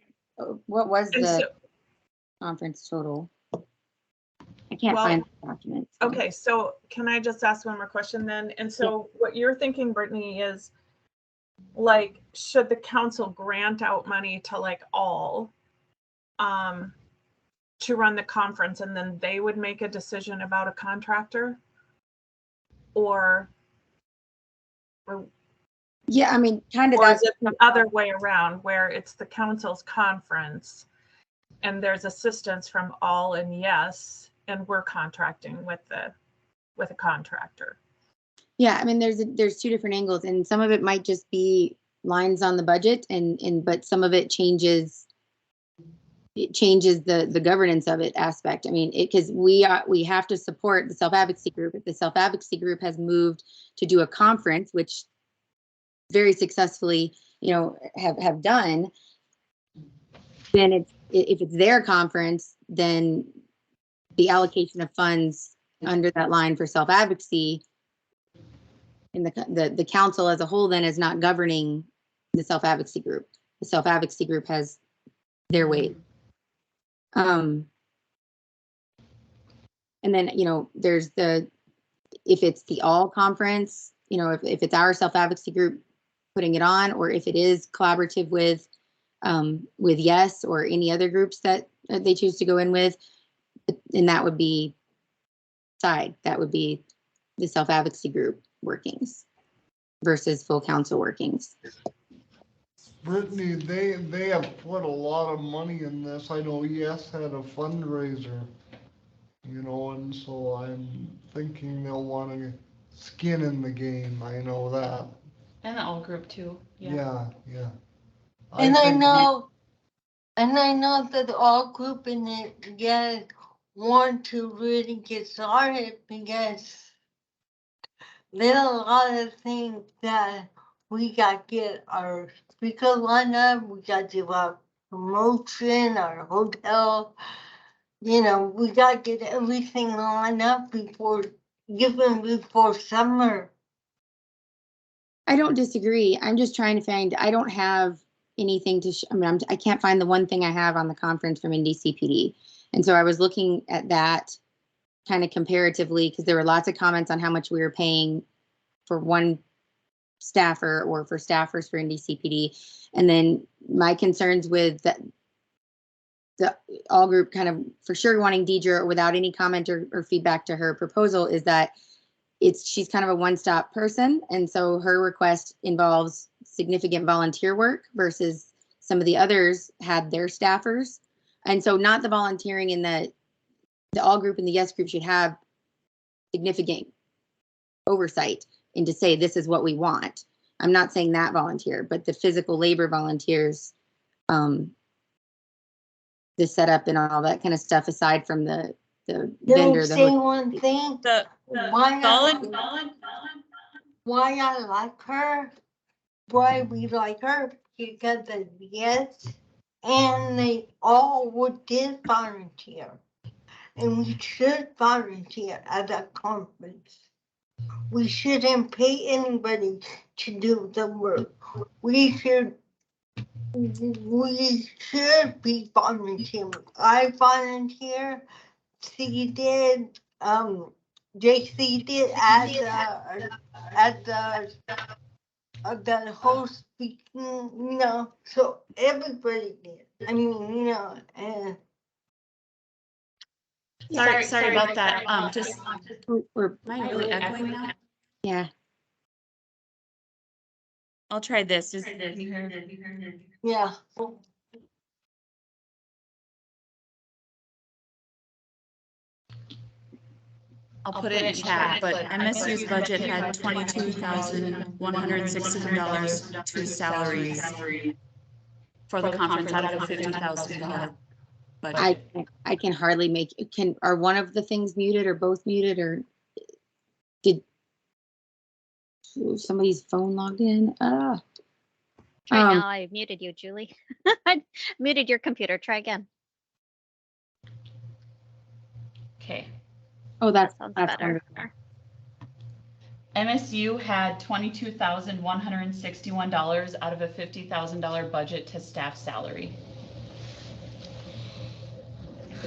conference total? I can't find the document. So. Okay, so can I just ask one more question then? And so what you're thinking, Brittany, is like, should the council grant out money to like all to run the conference and then they would make a decision about a contractor? Or Yeah, I mean, kind of or is that's it the other way around where it's the council's conference and there's assistance from all and yes, and we're contracting with a contractor? yeah. I mean, there's two different angles, and some of it might just be lines on the budget, but some of it changes. It changes the governance of it aspect. I mean, because we have to support the self-advocacy group. If the self-advocacy group has moved to do a conference, which very successfully, have done, then if it's their conference, then the allocation of funds under that line for self-advocacy and the council as a whole then is not governing the self-advocacy group. The self-advocacy group has their weight. And then, there's if it's the all conference, if it's our self-advocacy group putting it on, or if it is collaborative with Yes or any other groups that they choose to go in with, and that would be the self-advocacy group workings versus full council workings. Brittany, they have put a lot of money in this. I know Yes had a fundraiser, and so I'm thinking they'll want to skin in the game. I know that. And the all group too. Yeah. And I think know that all group in it, want to really get started because there are a lot of things that we got to get our speaker lineup, we got to do our promotion, our hotel, we got to get everything lined up before summer. I don't disagree. I'm just trying to find, I don't have anything to, I can't find the one thing I have on the conference from NDCPD. And so I was looking at that kind of comparatively because there were lots of comments on how much we were paying for one staffer or for staffers for NDCPD. And then my concerns with the all group kind of for sure wanting Deidre without any comment or feedback to her proposal is that she's kind of a one-stop person. And so her request involves significant volunteer work versus some of the others had their staffers. And so not the volunteering in the all group and the Yes group should have significant oversight and to say, this is what we want. I'm not saying that volunteer, but the physical labor volunteers, the setup and all that kind of stuff, aside from the vendor. Say one thing. Why I like her, why we like her, because of Yes, and they all did volunteer. And we should volunteer at a conference. We shouldn't pay anybody to do the work. We should be volunteering. I volunteer. C did. JC did at the host speaking. So everybody did. I mean, and. Sorry about that. Just am I really echoing now? Yeah. I'll try this. Can you hear? Yeah. I'll put it in chat, but MSU's budget had $22,161 to salaries for the conference out of a $50,000 budget. I can hardly make, are one of the things muted or both muted, or did somebody's phone logged in? Try now. I muted you, Julie. I muted your computer. Try again. Okay. Oh, that sounds better. MSU had $22,161 out of a $50,000 budget to staff salary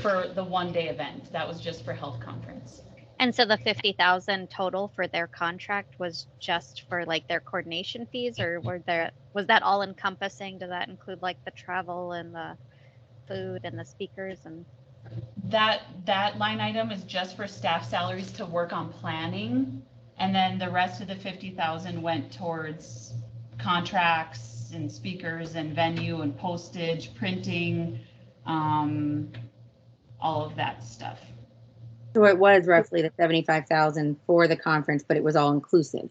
for the one-day event. That was just for health conference. And so the 50,000 total for their contract was just for like their coordination fees, or was that all encompassing? Does that include like the travel and the food and the speakers and That line item is just for staff salaries to work on planning. And then the rest of the 50,000 went towards contracts and speakers and venue and postage, printing, all of that stuff. So it was roughly the 75,000 for the conference, but it was all inclusive.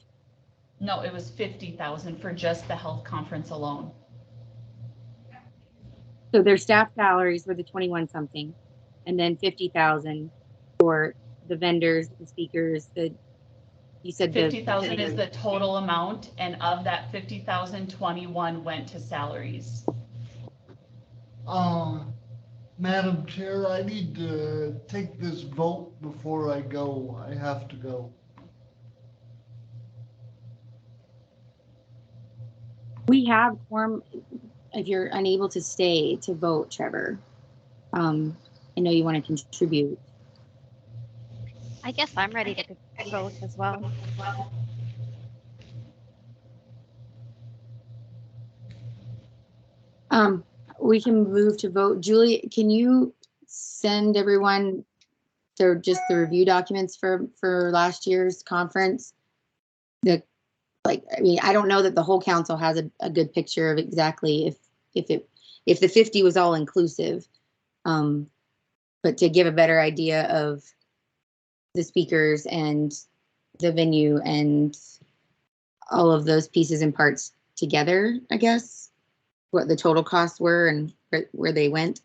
No, it was 50,000 for just the health conference alone. So their staff salaries were the 21 something, and then 50,000 for the vendors, the speakers, you said 50,000 is the total amount, and of that 50,000, 21 went to salaries. Madam Chair, I need to take this vote before I go. I have to go. We have quorum if you're unable to stay to vote, Trevor. I know you want to contribute. I guess I'm ready to vote as well. We can move to vote. Julie, can you send everyone just the review documents for last year's conference? I mean, I don't know that the whole council has a good picture of exactly if the 50 was all inclusive, but to give a better idea of the speakers and the venue and all of those pieces and parts together, I guess, what the total costs were and where they went.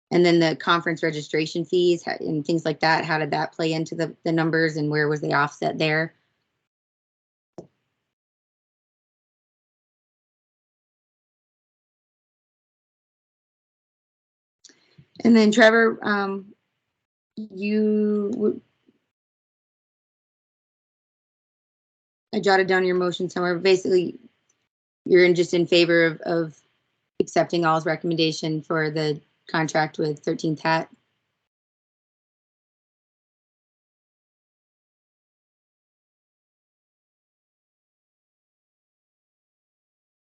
And then the conference registration fees and things like that, how did that play into the numbers and where was the offset there? And then Trevor, I jotted down your motion somewhere. Basically, you're just in favor of accepting all's recommendation for the contract with 13th Hat.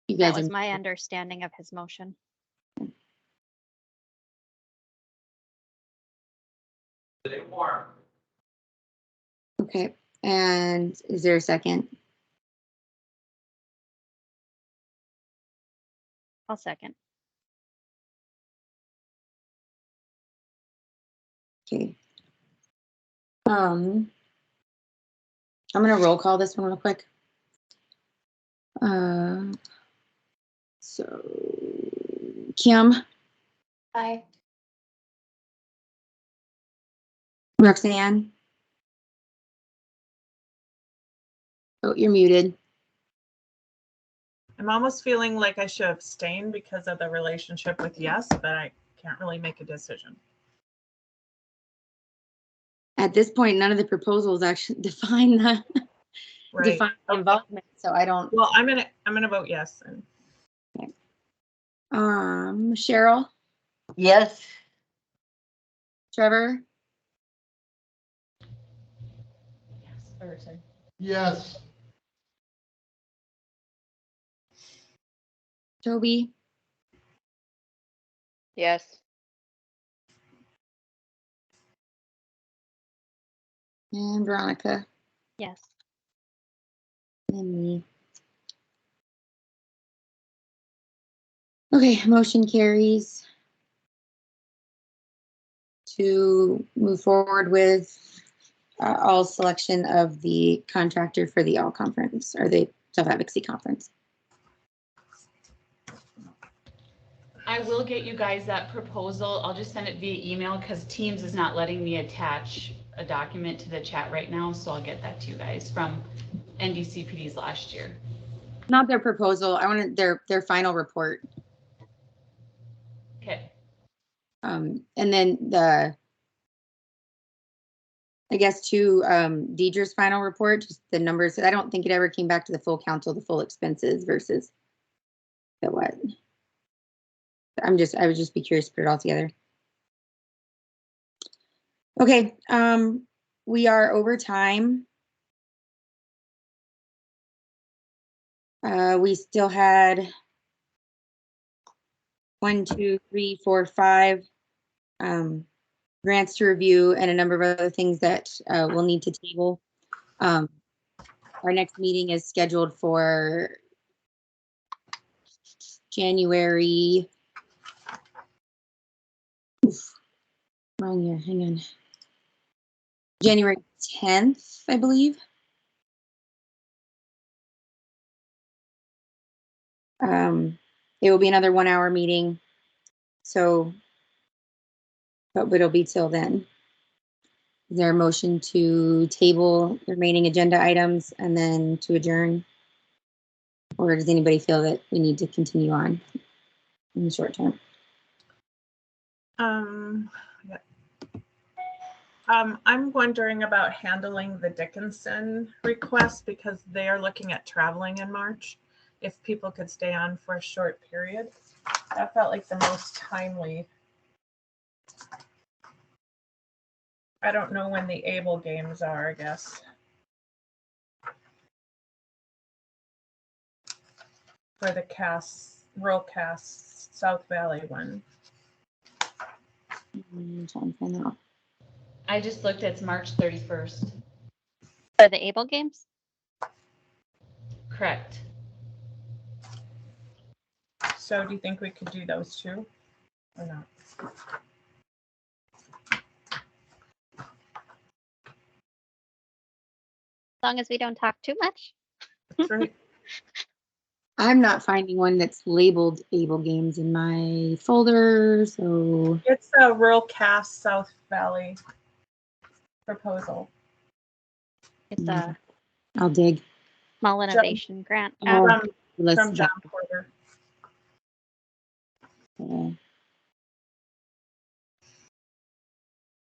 You guys That was my understanding of his motion. Okay, and is there a second? I'll second. Okay. I'm gonna roll call this one real quick. So Kim. Aye. Roxanne. Oh, you're muted. I'm almost feeling like I should abstain because of the relationship with Yes, but I can't really make a decision. At this point, none of the proposals actually define the Right. define the involvement, so I don't. Well, I'm gonna vote yes. Okay. Cheryl, Yes. Trevor, Yes. Toby, Yes. and Veronica, Yes. and me. Okay, motion carries to move forward with all selection of the contractor for the all conference or the self-advocacy conference. I will get you guys that proposal. I'll just send it via email because Teams is not letting me attach a document to the chat right now. So I'll get that to you guys from NDCPD's last year. Not their proposal. I wanted their final report. Okay. And then I guess to Deidre's final report, just the numbers. I don't think it ever came back to the full council, the full expenses versus the what. I would just be curious to put it all together. Okay, we are over time. We still had 1, 2, 3, 4, 5 grants to review and a number of other things that we'll need to table. Our next meeting is scheduled for January. Wrong year, hang on. January 10th, I believe. It will be another 1 hour meeting. So, but it'll be till then. Is there a motion to table the remaining agenda items and then to adjourn? Or does anybody feel that we need to continue on in the short term? Yeah. I'm wondering about handling the Dickinson request because they are looking at traveling in March. If people could stay on for a short period, that felt like the most timely. I don't know when the Able games are, I guess. For the rural Cass South Valley one. I'm trying to find out. I just looked, it's March 31st. For the Able games? Correct. So do you think we could do those two or not? As long as we don't talk too much. That's right. I'm not finding one that's labeled Able Games in my folder, so. It's a rural Cass South Valley proposal. It's a I'll dig. small innovation grant. Oh, From John Porter.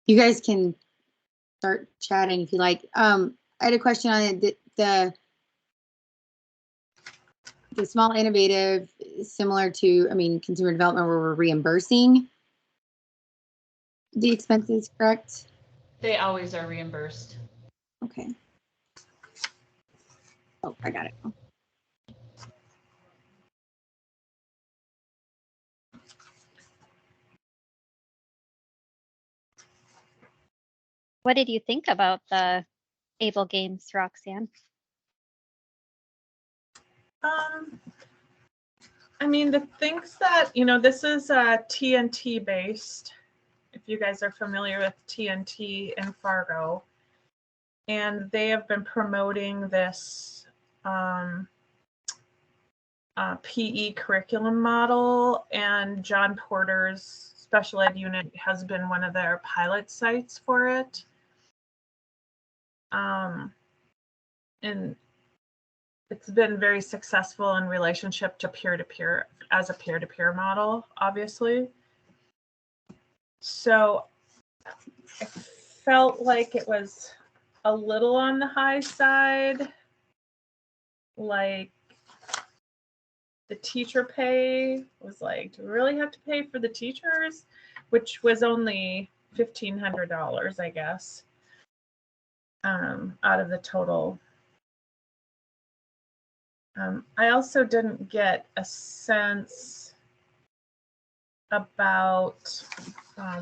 You guys can start chatting if you like. I had a question on it. The small innovative is similar to, I mean, consumer development where we're reimbursing the expenses, correct? They always are reimbursed. Okay. Oh, I got it. What did you think about the Able games, Roxanne? I mean, the things that, this is TNT based, if you guys are familiar with TNT in Fargo. And they have been promoting this PE curriculum model, and John Porter's special ed unit has been one of their pilot sites for it. And it's been very successful in relationship to peer-to-peer as a peer-to-peer model, obviously. So I felt like it was a little on the high side, like the teacher pay was like, do we really have to pay for the teachers? Which was only $1,500, I guess, out of the total. I also didn't get a sense about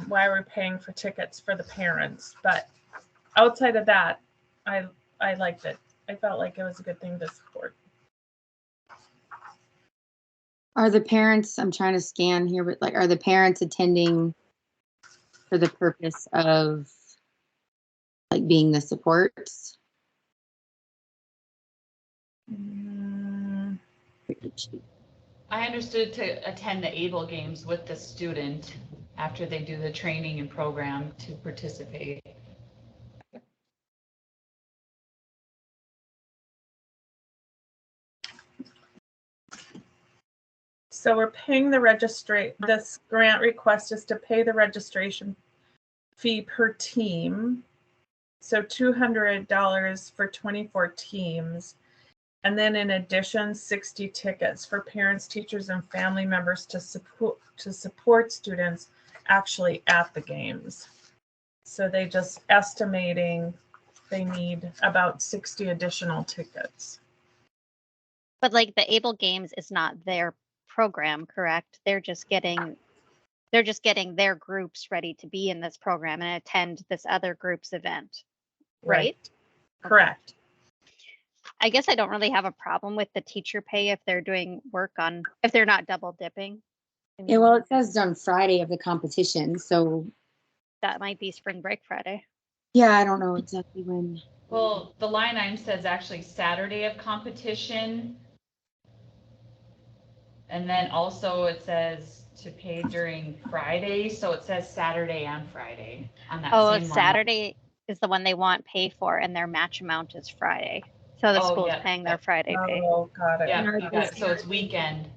why we're paying for tickets for the parents, but outside of that, I liked it. I felt like it was a good thing to support. Are the parents, I'm trying to scan here, but like, are the parents attending for the purpose of like being the supports? I understood to attend the Able games with the student after they do the training and program to participate. So we're paying this grant request is to pay the registration fee per team. So $200 for 24 teams. And then in addition, 60 tickets for parents, teachers, and family members to support students actually at the games. So they just estimating they need about 60 additional tickets. But like the Able games is not their program, correct? They're just getting They're just getting their groups ready to be in this program and attend this other group's event, right? Correct. I guess I don't really have a problem with the teacher pay if they're doing work on, if they're not double dipping. I Yeah, mean, well, it says on Friday of the competition, so that might be spring break Friday. yeah, I don't know exactly when. Well, the line item says actually Saturday of competition. And then also it says to pay during Friday, so it says Saturday and Friday on that Oh, same line. Saturday is the one they want pay for, and their match amount is Friday. So the Oh, school's yeah, paying their Friday pay. Oh, got it. Yeah, And you got it. So it's weekend.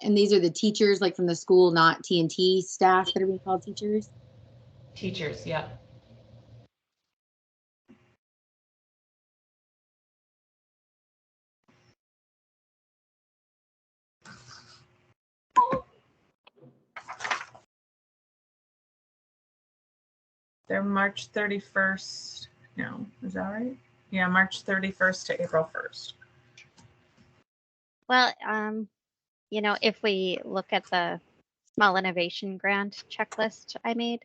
And these are the teachers, like from the school, not TNT staff that are being called teachers. Teachers, yeah. They're March 31st. No, is that right? Yeah, March 31st to April 1st. Well, you know, if we look at the small innovation grant checklist I made,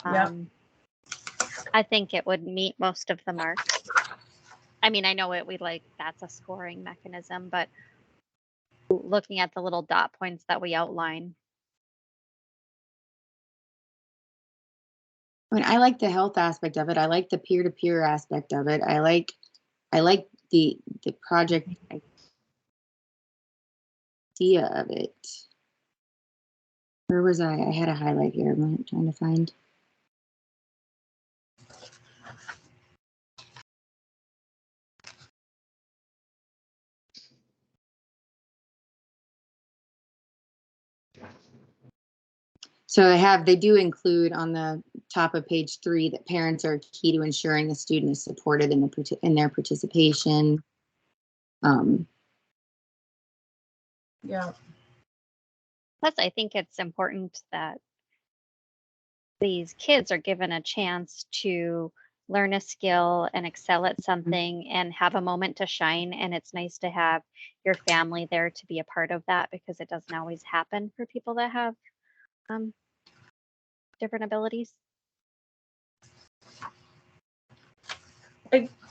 Yep. I think it would meet most of the marks. I mean, I know that's a scoring mechanism, but looking at the little dot points that we outline. I mean, I like the health aspect of it. I like the peer-to-peer aspect of it. I like the project idea of it. Where was I? I had a highlight here. I'm trying to find. So they do include on the top of page 3 that parents are key to ensuring the student is supported in their participation. Yeah. Plus, I think it's important that these kids are given a chance to learn a skill and excel at something and have a moment to shine. And it's nice to have your family there to be a part of that, because it doesn't always happen for people that have different abilities.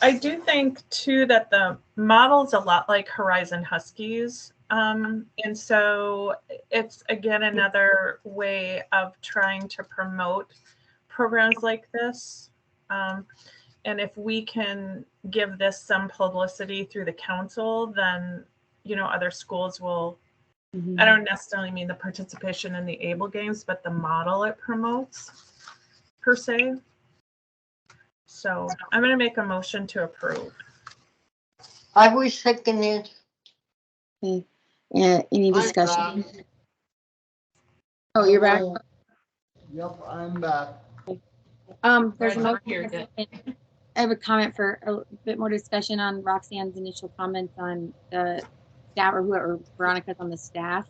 I do think too that the model's a lot like Horizon Huskies. And so it's again another way of trying to promote programs like this. And if we can give this some publicity through the council, then other schools will. I don't necessarily mean the participation in the ABLE games, but the model it promotes per se. So I'm going to make a motion to approve. I was seconded. Okay. Any discussion? I'm back. Oh, you're back. Yep, I'm back. There's a Right, motion. here, I have a comment for a bit more discussion on Roxanne's initial comments on the staff, or Veronica's on the staff.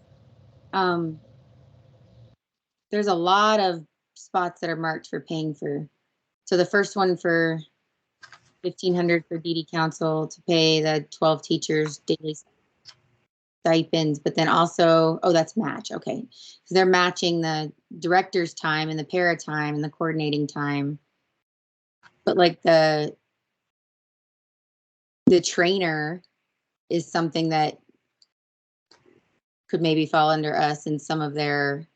There's a lot of spots that are marked for paying for. So the first one for $1,500 for DD Council to pay the 12 teachers daily stipends, but then also, oh, that's match. Okay. So they're matching the director's time and the para time and the coordinating time. But like the trainer is something that could maybe fall under us in some of their,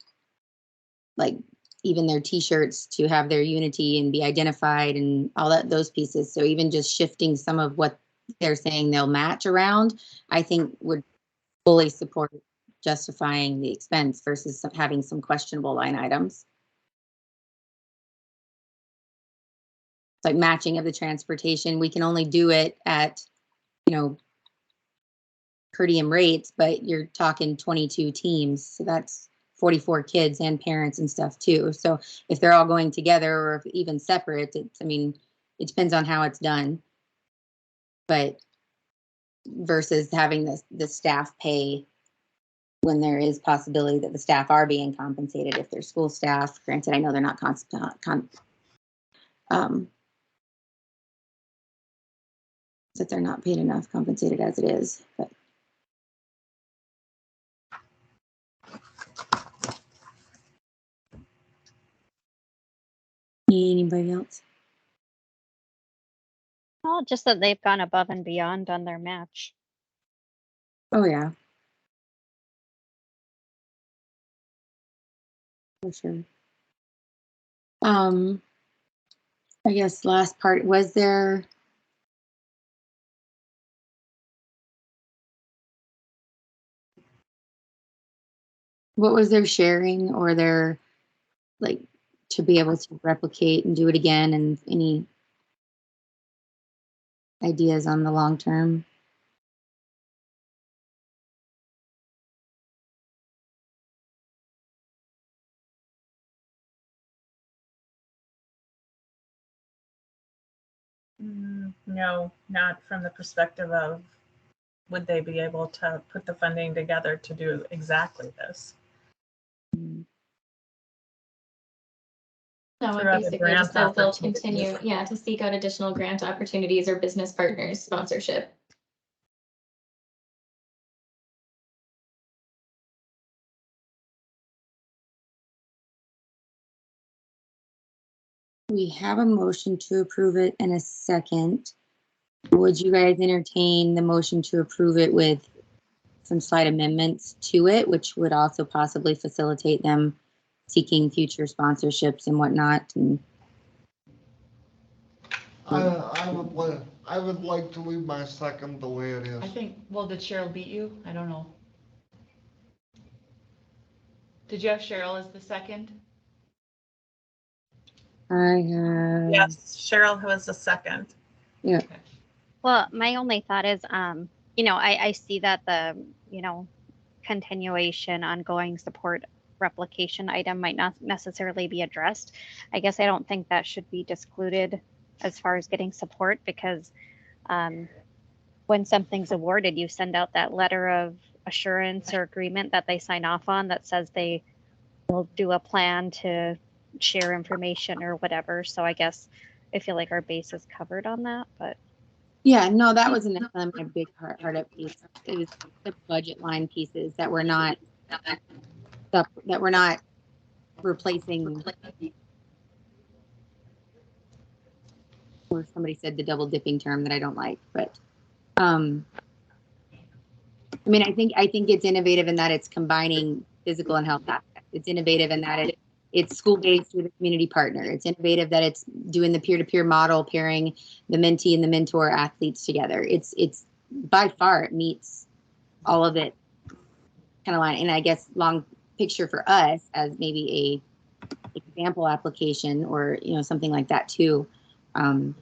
like even their t-shirts to have their unity and be identified and all those pieces. So even just shifting some of what they're saying they'll match around, I think would fully support justifying the expense versus having some questionable line items. It's like matching of the transportation. We can only do it at, per diem rates, but you're talking 22 teams. So that's 44 kids and parents and stuff too. So if they're all going together or even separate, it depends on how it's done. But versus having the staff pay when there is possibility that the staff are being compensated if they're school staff. Granted, I know they're not that they're not paid enough compensated as it is, but. Anybody else? Well, just that they've gone above and beyond on their match. Oh, yeah. For sure. I guess last part, was there what was their sharing or their like to be able to replicate and do it again, and any ideas on the long term? No, not from the perspective of would they be able to put the funding together to do exactly this? No, Through and other basically grant just that they'll opportunities. continue, yeah, to seek out additional grant opportunities or business partners sponsorship. We have a motion to approve it and a second. Would you guys entertain the motion to approve it with some slight amendments to it, which would also possibly facilitate them seeking future sponsorships and whatnot? And I would like to leave my second the way it is. I think, well, did Cheryl beat you? I don't know. Did you have Cheryl as the second? I have, Yes, Cheryl was the second. yeah, Well, my only thought is, I see that the, continuation, ongoing support replication item might not necessarily be addressed. I guess I don't think that should be excluded as far as getting support, because when something's awarded, you send out that letter of assurance or agreement that they sign off on that says they will do a plan to share information or whatever. So I guess I feel like our base is covered on that, but yeah, no, that wasn't my big part of piece. It was the budget line pieces that were not replacing, or somebody said the double dipping term that I don't like, but I mean, I think it's innovative in that it's combining physical and health aspects. It's innovative in that it's school-based with a community partner. It's innovative that it's doing the peer-to-peer model, pairing the mentee and the mentor athletes together. It's by far, it meets all of it kind of line. And I guess long picture for us as maybe a example application or, something like that too. So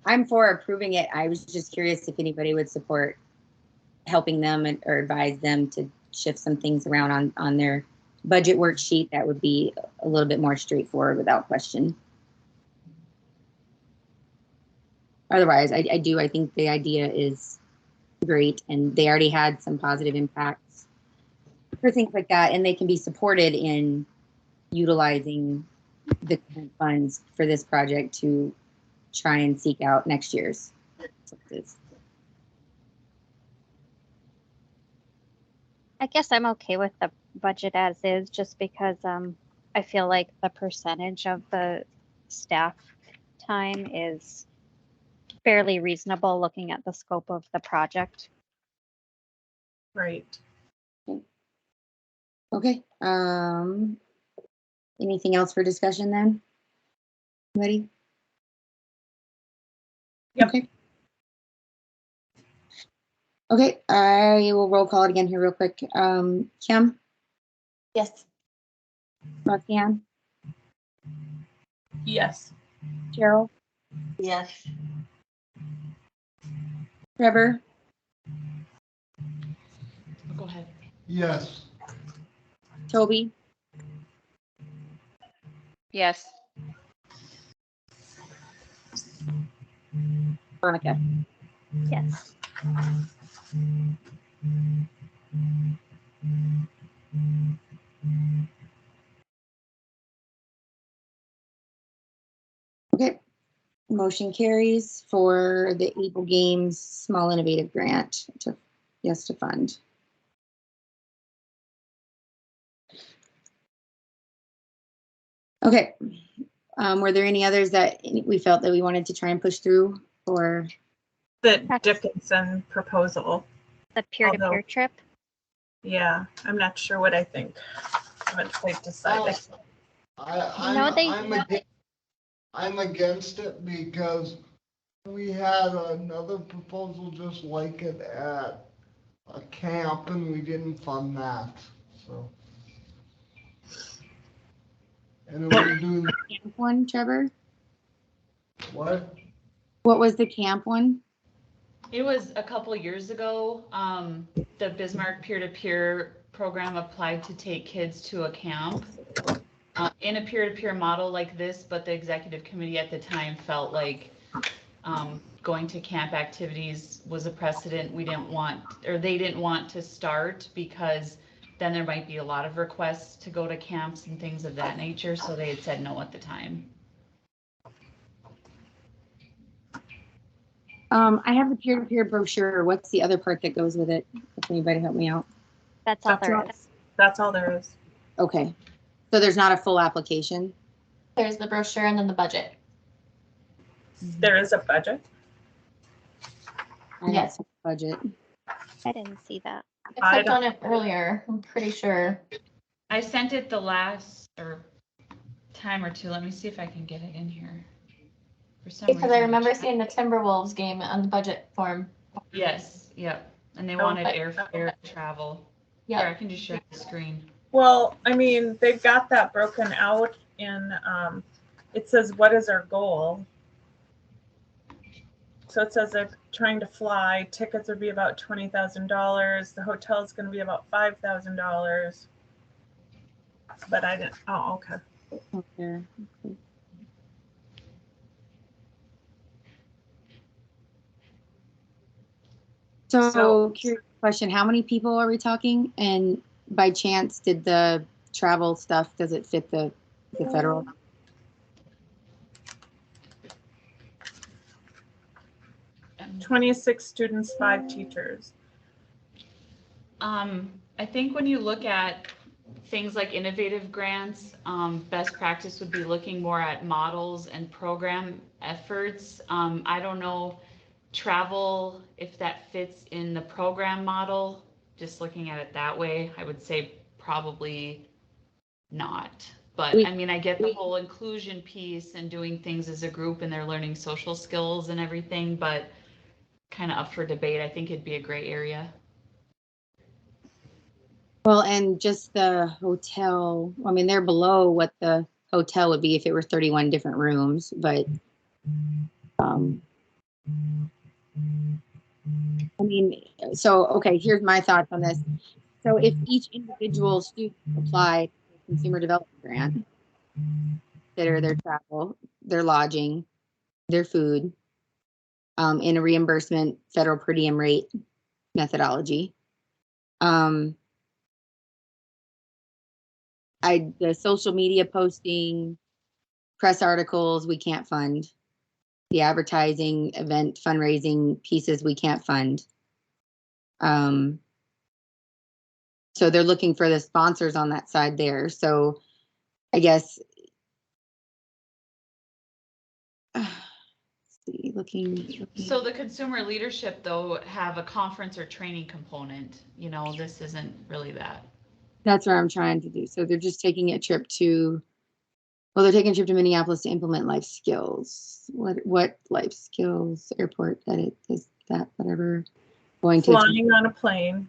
I'm for approving it. I was just curious if anybody would support helping them or advise them to shift some things around on their budget worksheet. That would be a little bit more straightforward without question. Otherwise, I think the idea is great, and they already had some positive impacts for things like that, and they can be supported in utilizing the current funds for this project to try and seek out next year's sources. I guess I'm okay with the budget as is, just because I feel like the percentage of the staff time is fairly reasonable looking at the scope of the project. Right. Okay. Anything else for discussion then? Ready? Yep. Okay. Okay, I will roll call it again here real quick. Kim, Yes. Roxanne, Yes. Cheryl, Yes. Trevor, Go ahead. Yes. Toby, Yes. Veronica. Yes. Okay. Motion carries for the Able Games Small Innovative Grant to fund. Okay. Were there any others that we felt that we wanted to try and push through, or? The Dickinson proposal. The peer-to-peer Although- trip. Yeah, I'm not sure what I think. I haven't quite decided. I'm against it because we had another proposal just like it at a camp and we didn't fund that, so. And it was doing, Camp one, Trevor? what? What was the camp one? It was a couple years ago. The Bismarck peer-to-peer program applied to take kids to a camp in a peer-to-peer model like this, but the executive committee at the time felt like going to camp activities was a precedent we didn't want, or they didn't want to start, because then there might be a lot of requests to go to camps and things of that nature, so they had said no at the time. I have the peer-to-peer brochure. What's the other part that goes with it? If anybody help me out. That's all there is. That's all there is. Okay. So there's not a full application? There's the brochure and then the budget. There is a budget. I Yes. got budget. I didn't see that. I I clicked don't- on it earlier, I'm pretty sure. I sent it the last time or two. Let me see if I can get it in here. For some Because I reason, remember it's- seeing the Timberwolves game on the budget form. Yes, yep. And they Oh, wanted okay. airfare travel. Here, I Yeah, can just share the screen. Well, I mean, they've got that broken out in, it says, what is our goal? So it says they're trying to fly, tickets would be about $20,000, the hotel's gonna be about $5,000. But I didn't, oh, okay. Okay. So, So- curious question, how many people are we talking? And by chance, did the travel stuff, does it fit the federal? 26 students, 5 teachers. I think when you look at things like innovative grants, best practice would be looking more at models and program efforts. I don't know, travel, if that fits in the program model, just looking at it that way, I would say probably not. But I mean, I get the whole inclusion piece and doing things as a group and they're learning social skills and everything, but kind of up for debate. I think it'd be a gray area. Well, and just the hotel, I mean, they're below what the hotel would be if it were 31 different rooms, but I mean, so, okay, here's my thoughts on this. So if each individual student applied for a consumer development grant, consider their travel, their lodging, their food, in a reimbursement federal per diem rate methodology. The social media posting, press articles, we can't fund. The advertising, event, fundraising pieces, we can't fund. So they're looking for the sponsors on that side there. So I guess, see, looking. So the consumer leadership, though, have a conference or training component. You know, this isn't really that. That's what I'm trying to do. So they're just taking a trip to, well, they're taking a trip to Minneapolis to implement life skills. What life skills? Airport edit, is that whatever? Going to. Flying on a plane,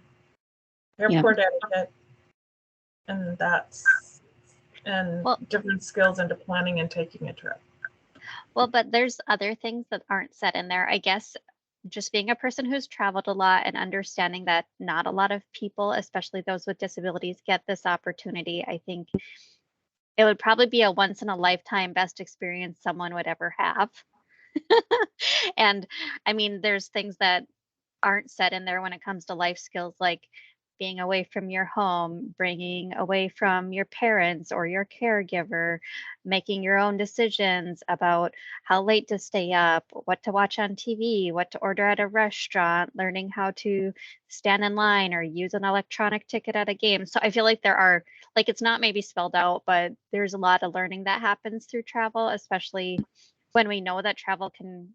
airport etiquette, and Well- different skills into planning and taking a trip. Well, but there's other things that aren't set in there. I guess just being a person who's traveled a lot and understanding that not a lot of people, especially those with disabilities, get this opportunity, I think it would probably be a once in a lifetime best experience someone would ever have. And I mean, there's things that aren't set in there when it comes to life skills, like being away from your home, bringing away from your parents or your caregiver, making your own decisions about how late to stay up, what to watch on TV, what to order at a restaurant, learning how to stand in line or use an electronic ticket at a game. So I feel like there are, like, it's not maybe spelled out, but there's a lot of learning that happens through travel, especially when we know that travel can,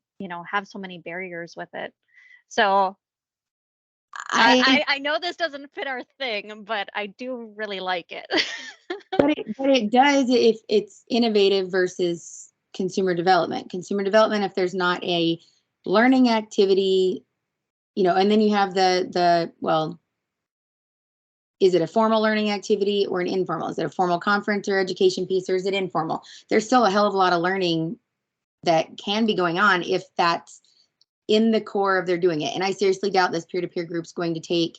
have so many barriers with it. So I know this doesn't fit our thing, but I do really like it. But it does if it's innovative versus consumer development. Consumer development, if there's not a learning activity, and then you have well, is it a formal learning activity or an informal? Is it a formal conference or education piece, or is it informal? There's still a hell of a lot of learning that can be going on if that's in the core of their doing it. And I seriously doubt this peer-to-peer group's going to take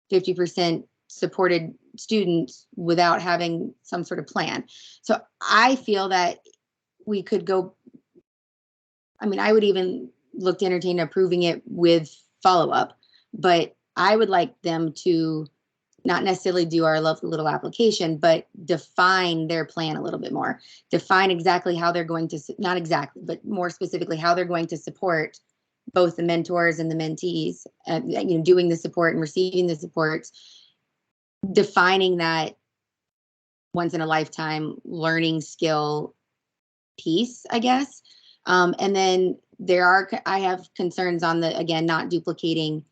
50% supported students without having some sort of plan. So I feel that we could go, I would even look to entertain approving it with follow-up, but I would like them to not necessarily do our lovely little application, but define their plan a little bit more. Define exactly how they're going to, not exactly, but more specifically how they're going to support both the mentors and the mentees, doing the support and receiving the supports, defining that once in a lifetime learning skill piece, I guess. And then I have concerns on again, not duplicating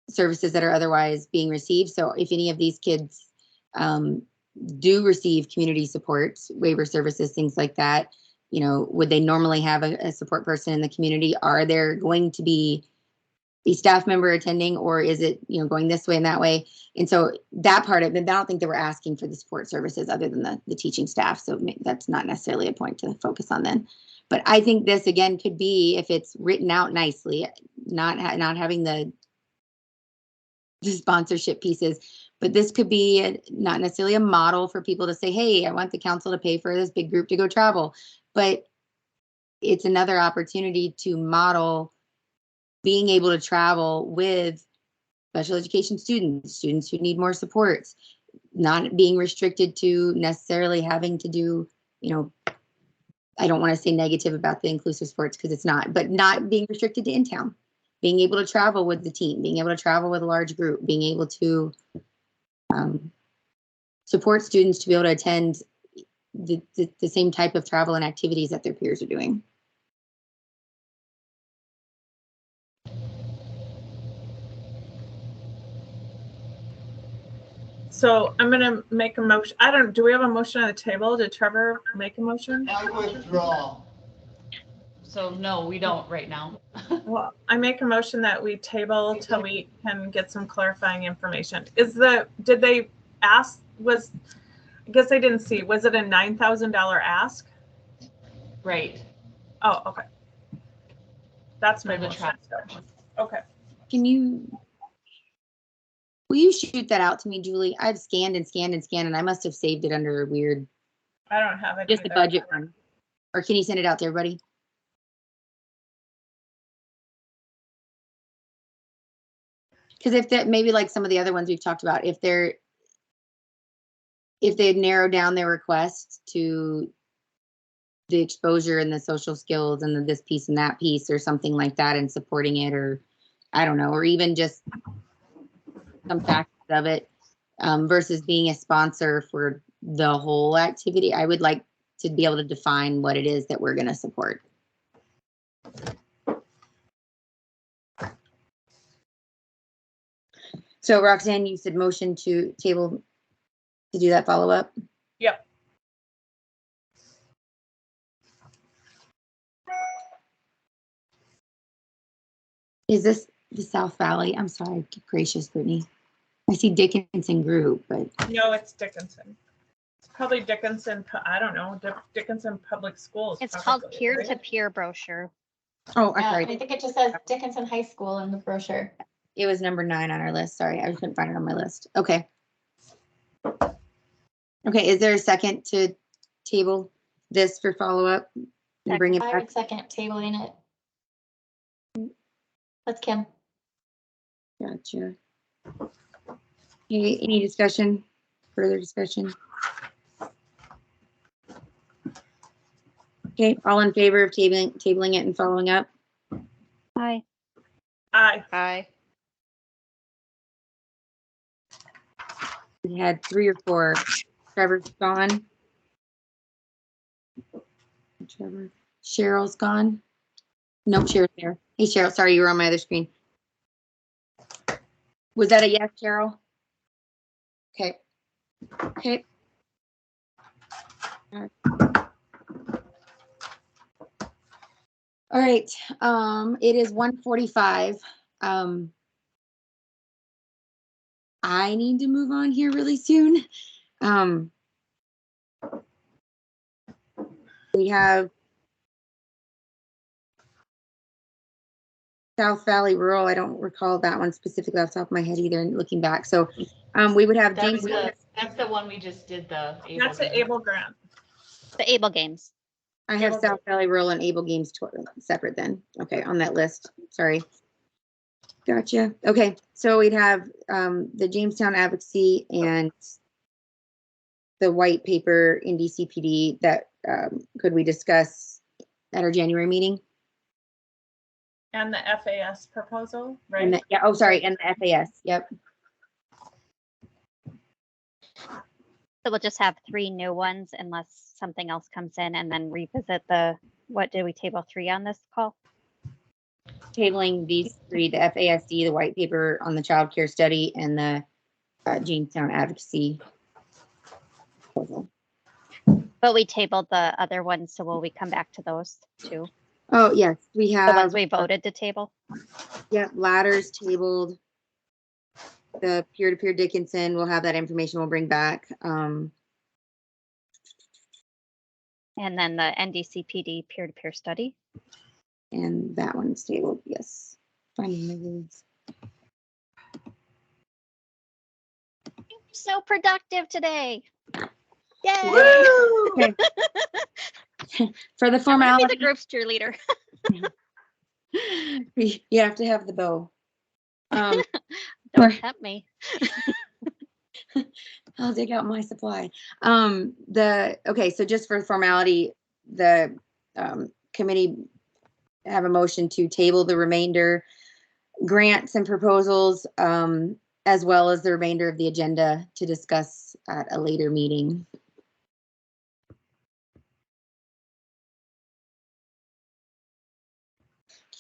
services that are otherwise being received. So if any of these kids do receive community supports, waiver services, things like that, would they normally have a support person in the community? Are there going to be a staff member attending, or is it, going this way and that way? And so that part of it, I don't think they were asking for the support services other than the teaching staff. So that's not necessarily a point to focus on then. But I think this again could be, if it's written out nicely, not having the sponsorship pieces, but this could be not necessarily a model for people to say, hey, I want the council to pay for this big group to go travel, but it's another opportunity to model being able to travel with special education students who need more supports, not being restricted to necessarily having to do, I don't want to say negative about the inclusive sports because it's not, but not being restricted to in-town. Being able to travel with the team, being able to travel with a large group, being able to support students to be able to attend the same type of travel and activities that their peers are doing. So I'm gonna make a motion. Do we have a motion on the table? Did Trevor make a motion? I withdraw. So no, we don't right now. Well, I make a motion that we table till we can get some clarifying information. Did they ask, I guess I didn't see, was it a $9,000 ask? Right. Oh, okay. That's my For the motion. Okay. Will you shoot that out to me, Julie? I've scanned and I must have saved it under a weird. I don't have it. Just the budget one. Or can you send it out to everybody? Because if that, maybe like some of the other ones we've talked about, if they had narrowed down their request to the exposure and the social skills and this piece and that piece or something like that and supporting it, or I don't know, or even just some facts of it versus being a sponsor for the whole activity, I would like to be able to define what it is that we're going to support. So Roxanne, you said motion to table to do that follow-up? Yep. Is this the South Valley? I'm sorry, gracious Brittany. I see Dickinson Group, but. No, it's Dickinson. It's probably Dickinson, I don't know, Dickinson Public Schools. It's probably, called peer-to-peer brochure. Oh, I'm Yeah, sorry. I think it just says Dickinson High School in the brochure. It was number 9 on our list. Sorry, I couldn't find it on my list. Okay. Okay, is there a second to table this for follow-up and bring it I back? would second tabling it. That's Kim. Gotcha. Any discussion, further discussion? Okay, all in favor of tabling it and following up? Aye. Aye. Aye. We had 3 or 4. Trevor's gone. Trevor. Cheryl's gone. No, Cheryl's there. Hey, Cheryl, sorry, you were on my other screen. Was that a yes, Cheryl? Okay. Okay. All right, it is 1:45. I need to move on here really soon. We have South Valley Rural. I don't recall that one specifically off the top of my head either, looking back. So we would have That's James. that's the one we just did the. That's the Able grant. The Able Games. I have Able South Valley Rural and Able Games separate then. Okay, on that list. Sorry. Gotcha. Okay, so we'd have the Jamestown Advocacy and the white paper in DCPD that could we discuss at our January meeting? And the FAS proposal, right? And yeah, oh, sorry, and the FAS. Yep. So we'll just have 3 new ones unless something else comes in, and then revisit what did we table 3 on this call? Tabling these 3, the FASD, the white paper on the child care study, and the Jamestown Advocacy proposal. But we tabled the other ones, so will we come back to those too? Oh, yes, we The have. ones we voted to table? Yeah, ladders tabled. The peer-to-peer Dickinson, we'll have that information we'll bring back. And then the NDCPD peer-to-peer study? And that one's tabled, yes. Finding the rules. So productive today. Yay! Okay. For the I'm gonna be formality, the group's cheerleader. you have to have the bow. Don't tempt me. I'll dig out my supply. Okay, so just for formality, the committee have a motion to table the remainder grants and proposals, as well as the remainder of the agenda to discuss at a later meeting.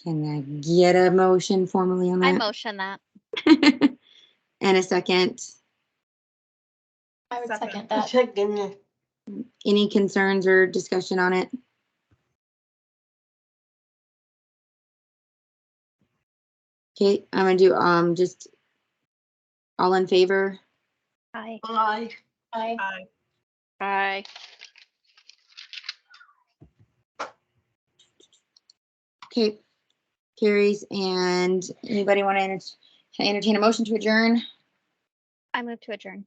Can I get a motion formally on I that? motion that. And a second. I would Second. second that. Second. Any concerns or discussion on it? Okay, I'm gonna do just all in favor. Aye. Aye. Aye. Aye. Aye. Okay, carries. And anybody want to entertain a motion to adjourn? I move to adjourn.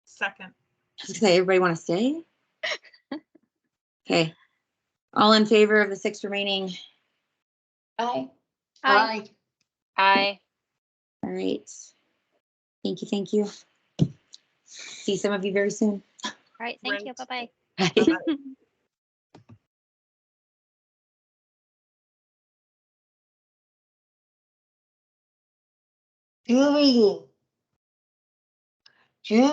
Second. I was gonna say, everybody want to stay? Okay, all in favor of the 6 remaining? Aye. Aye. Aye. All right. Thank you, thank you. See some of you very soon. All right, thank you. Great. Bye-bye. Bye. Julie. Julie.